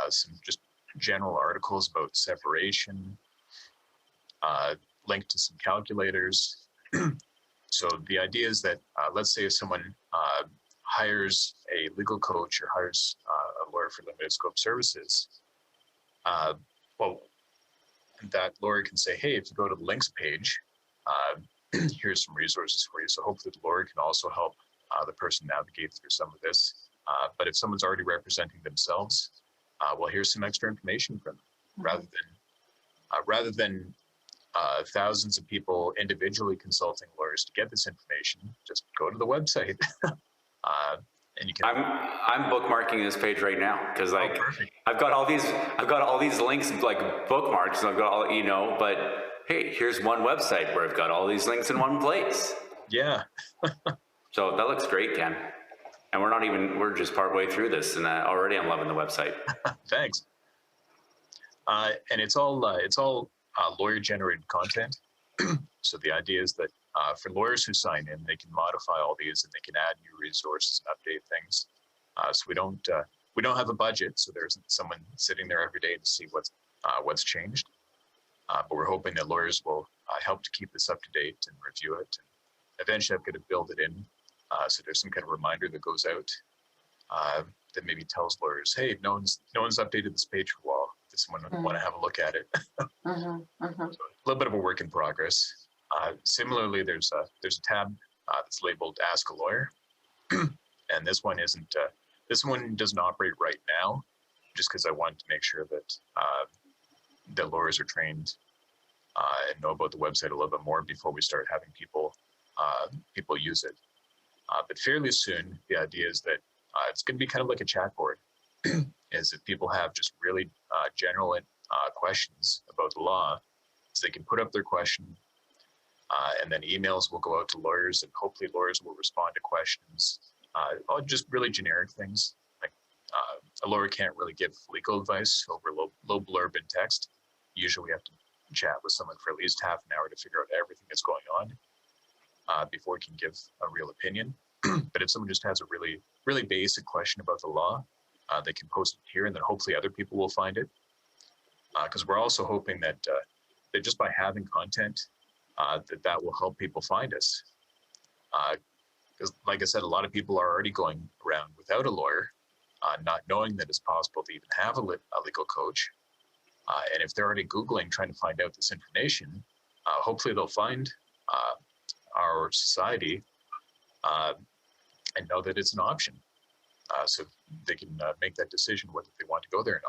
Speaker 4: some just general articles about separation, linked to some calculators. So the idea is that, let's say if someone hires a legal coach or hires a lawyer for limited scope services, well, that lawyer can say, hey, if you go to the links page, here's some resources for you. So hopefully the lawyer can also help the person navigate through some of this. But if someone's already representing themselves, well, here's some extra information from them, rather than thousands of people individually consulting lawyers to get this information. Just go to the website, and you can.
Speaker 2: I'm bookmarking this page right now because I've got all these links like bookmarks. And I've got all but hey, here's one website where I've got all these links in one place.
Speaker 4: Yeah.
Speaker 2: So that looks great, Ken. And we're just partway through this, and already I'm loving the website.
Speaker 4: Thanks. And it's all lawyer-generated content. So the idea is that for lawyers who sign in, they can modify all these and they can add new resources and update things. So we don't have a budget, so there isn't someone sitting there every day to see what's changed. But we're hoping that lawyers will help to keep this up to date and review it. And eventually, I'm going to build it in, so there's some kind of reminder that goes out that maybe tells lawyers, "Hey, no one's updated this page for a while. Does someone want to have a look at it?" So a little bit of a work in progress. Similarly, there's a tab that's labeled "Ask a Lawyer," and this one isn't. This one doesn't operate right now, just because I wanted to make sure that the lawyers are trained and know about the website a little bit more before we start having people use it. But fairly soon, the idea is that it's going to be kind of like a chat board. Is if people have just really general questions about the law, so they can put up their question, and then emails will go out to lawyers, and hopefully lawyers will respond to questions. Just really generic things. Like a lawyer can't really give legal advice over low blurb in text. Usually we have to chat with someone for at least half an hour to figure out everything that's going on before we can give a real opinion. But if someone just has a really, really basic question about the law, they can post it here, and then hopefully other people will find it. Because we're also hoping that just by having content, that will help people find us. Because like I said, a lot of people are already going around without a lawyer, not knowing that it's possible to even have a legal coach. And if they're already Googling trying to find out this information, hopefully they'll find our society and know that it's an option. So they can make that decision whether they want to go there or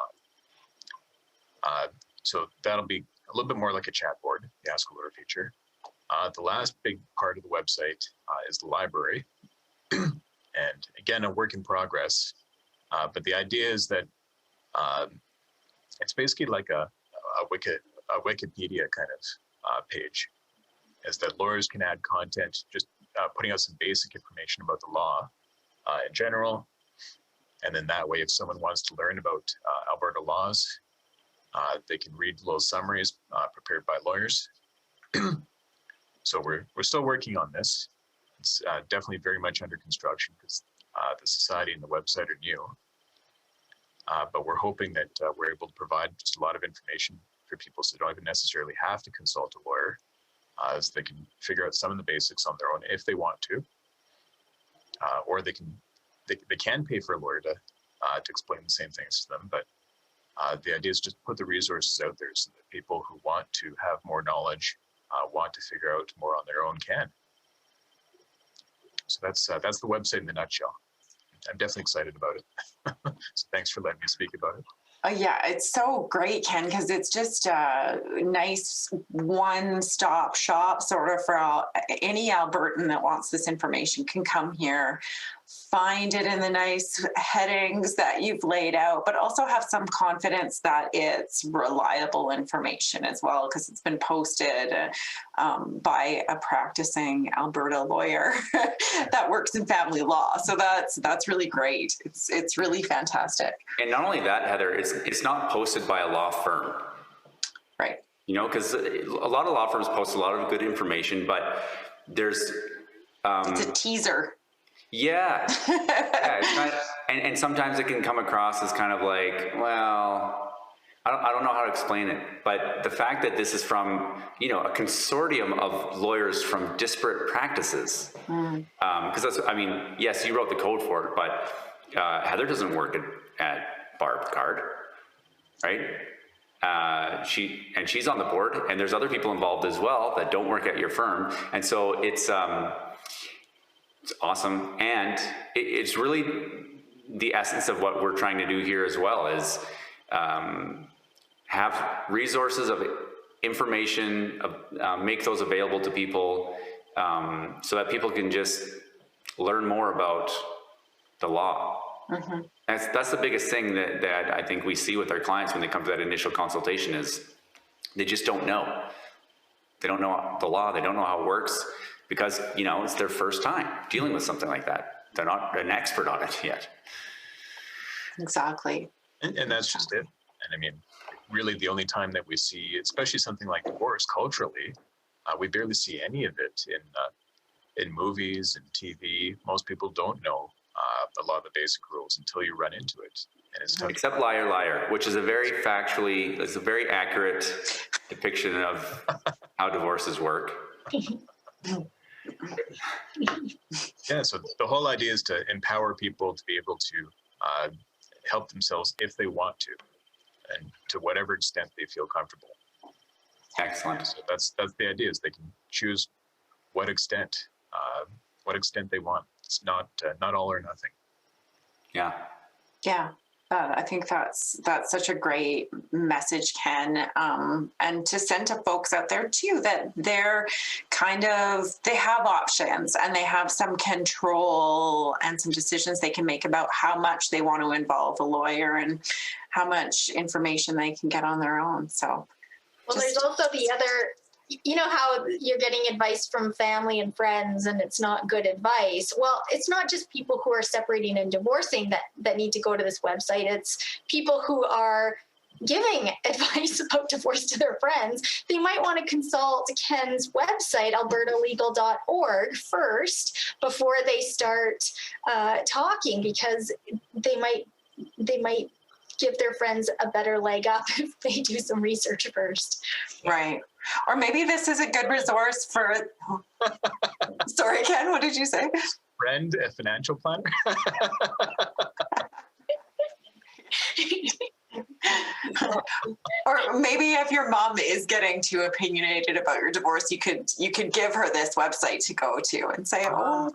Speaker 4: not. So that'll be a little bit more like a chat board, the Ask a Lawyer feature. The last big part of the website is the library. And again, a work in progress. But the idea is that it's basically like a Wikipedia kind of page, is that lawyers can add content, just putting out some basic information about the law in general. And then that way, if someone wants to learn about Alberta laws, they can read little summaries prepared by lawyers. So we're still working on this. It's definitely very much under construction because the society and the website are new. But we're hoping that we're able to provide just a lot of information for people so they don't even necessarily have to consult a lawyer, as they can figure out some of the basics on their own if they want to, or they can pay for a lawyer to explain the same things to them. But the idea is just to put the resources out there so that people who want to have more knowledge, want to figure out more on their own can. So that's the website in a nutshell. I'm definitely excited about it. So thanks for letting me speak about it.
Speaker 1: Yeah, it's so great, Ken, because it's just a nice one-stop shop sort of for any Albertan that wants this information can come here, find it in the nice headings that you've laid out, but also have some confidence that it's reliable information as well, because it's been posted by a practicing Alberta lawyer that works in family law. So that's really great. It's really fantastic.
Speaker 2: And not only that, Heather, it's not posted by a law firm.
Speaker 1: Right.
Speaker 2: You know, because a lot of law firms post a lot of good information, but there's
Speaker 1: it's a teaser.
Speaker 2: Yeah, yeah, it's kind of, and sometimes it can come across as kind of like, well, I don't know how to explain it, but the fact that this is from, you know, a consortium of lawyers from disparate practices, because that's, I mean, yes, you wrote the code for it, but Heather doesn't work at Bard, right? She's on the board, and there's other people involved as well that don't work at your firm, and so it's awesome, and it's really the essence of what we're trying to do here as well, is have resources of information, make those available to people, so that people can just learn more about the law. Mm-hmm. That's the biggest thing that I think we see with our clients when they come to that initial consultation, is they just don't know. They don't know the law. They don't know how it works, because, you know, it's their first time dealing with something like that. They're not an expert on it yet.
Speaker 1: Exactly.
Speaker 4: And that's just it. And I mean, really the only time that we see, especially something like divorce culturally, we barely see any of it in movies and TV. Most people don't know a lot of the basic rules until you run into it. And it's tough.
Speaker 2: Except Liar Liar, which is a very accurate depiction of how divorces work.
Speaker 4: Yeah, so the whole idea is to empower people to be able to help themselves if they want to, and to whatever extent they feel comfortable.
Speaker 2: Excellent.
Speaker 4: So that's the idea, is they can choose what extent they want. It's not all or nothing.
Speaker 2: Yeah.
Speaker 1: Yeah. I think that's such a great message, Ken, and to send to folks out there too, that they have options and they have some control and some decisions they can make about how much they want to involve a lawyer and how much information they can get on their own. So,
Speaker 3: well, there's also the other, you know how you're getting advice from family and friends and it's not good advice. Well, it's not just people who are separating and divorcing that need to go to this website. It's people who are giving advice about divorce to their friends. They might want to consult Ken's website, albertalegal.org, first before they start talking, because they might give their friends a better leg up if they do some research first.
Speaker 1: Right. Or maybe this is a good resource for, sorry, Ken, what did you say?
Speaker 4: Friend, a financial planner?
Speaker 1: Or maybe if your mom is getting too opinionated about your divorce, you could give her this website to go to and say,
Speaker 2: go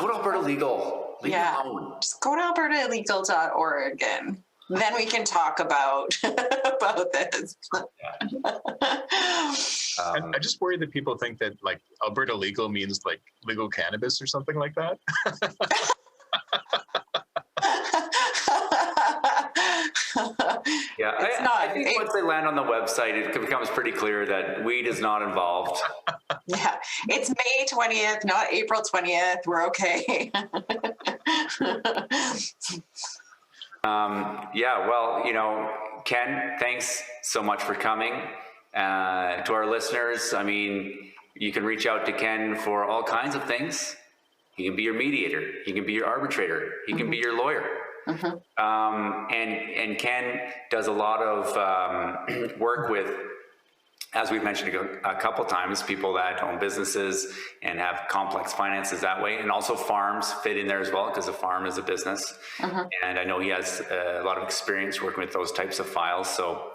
Speaker 2: to Alberta Legal. Leave
Speaker 1: yeah,
Speaker 2: it alone.
Speaker 1: just go to albertalegal.org and Then we can talk about this.
Speaker 4: I just worry that people think that like Alberta legal means like legal cannabis or something like that.
Speaker 2: Yeah,
Speaker 1: It's
Speaker 2: I
Speaker 1: not.
Speaker 2: think once they land on the website, it becomes pretty clear that weed is not involved.
Speaker 1: Yeah, it's May 20th, not April 20th. We're okay.
Speaker 2: Yeah, well, Ken, thanks so much for coming. To our listeners, I mean, you can reach out to Ken for all kinds of things. He can be your mediator. He can be your arbitrator. He can be your lawyer. And Ken does a lot of work with, as we've mentioned a couple times, people that own businesses and have complex finances that way, and also farms fit in there as well, because a farm is a business. And I know he has a lot of experience working with those types of files. So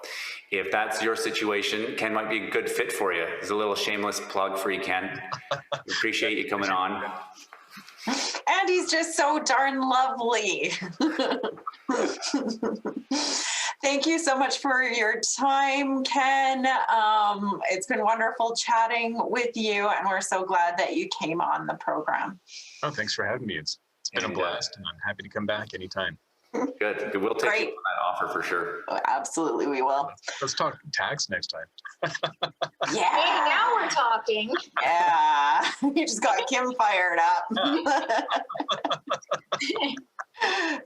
Speaker 2: if that's your situation, Ken might be a good fit for you. It's a little shameless plug for you, Ken. We appreciate you coming on.
Speaker 1: And he's just so darn lovely. Thank you so much for your time, Ken. It's been wonderful chatting with you, and we're so glad that you came on the program.
Speaker 4: Oh, thanks for having me. It's been a blast, and I'm happy to come back anytime.
Speaker 2: Good. We'll take
Speaker 1: Great.
Speaker 2: you on that offer for sure.
Speaker 1: Absolutely, we will.
Speaker 4: Let's talk tax next time.
Speaker 3: Hey,
Speaker 1: Yeah.
Speaker 3: now we're talking.
Speaker 1: Yeah. You just got Kim fired up.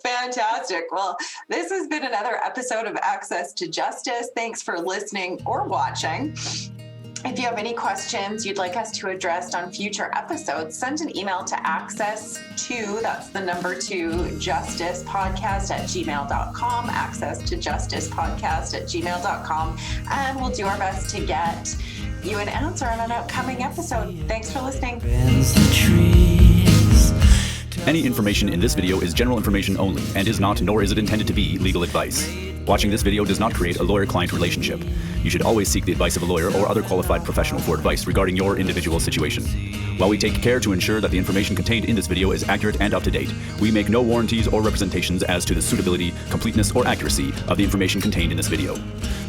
Speaker 1: Fantastic. Well, this has been another episode of Access to Justice. Thanks for listening or watching. If you have any questions you'd like us to address on future episodes, send an email to access2, that's the number 2, justicepodcast@gmail.com, access2justicepodcast@gmail.com, and we'll do our best to get you an answer in an upcoming episode. Thanks for listening.
Speaker 5: Any information in this video is general information only and is not, nor is it intended to be, legal advice. Watching this video does not create a lawyer-client relationship. You should always seek the advice of a lawyer or other qualified professional for advice regarding your individual situation. While we take care to ensure that the information contained in this video is accurate and up to date, we make no warranties or representations as to the suitability, completeness, or accuracy of the information contained in this video.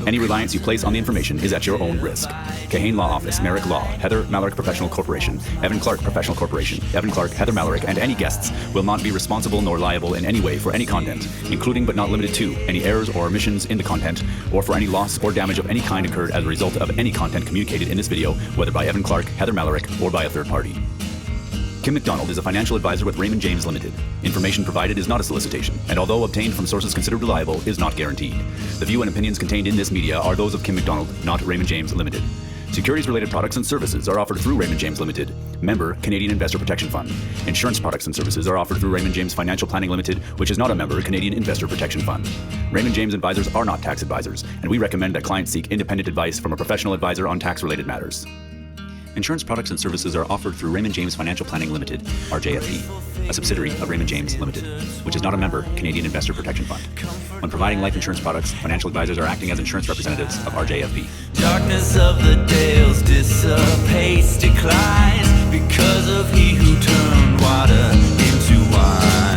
Speaker 5: Any reliance you place on the information is at your own risk. Kahane Law Office, Merrick Law, Heather Malarick Professional Corporation, Evan Clark Professional Corporation, Evan Clark, Heather Malarick, and any guests will not be responsible nor liable in any way for any content, including but not limited to any errors or omissions in the content, or for any loss or damage of any kind incurred as a result of any content communicated in this video, whether by Evan Clark, Heather Malarick, or by a third party. Kim McDonald is a financial advisor with Raymond James Limited. Information provided is not a solicitation, and although obtained from sources considered reliable, is not guaranteed. The view and opinions contained in this media are those of Kim McDonald, not Raymond James Limited. Securities-related products and services are offered through Raymond James Limited, member Canadian Investor Protection Fund. Insurance products and services are offered through Raymond James Financial Planning Limited, which is not a member Canadian Investor Protection Fund. Raymond James advisors are not tax advisors, and we recommend that clients seek independent advice from a professional advisor on tax-related matters. Insurance products and services are offered through Raymond James Financial Planning Limited, RJFP, a subsidiary of Raymond James Limited, which is not a member Canadian Investor Protection Fund. When providing life insurance products, financial advisors are acting as insurance representatives of RJFP.
Speaker 6: Darkness of the dales dissipates, declines, because of he who turned water into wine.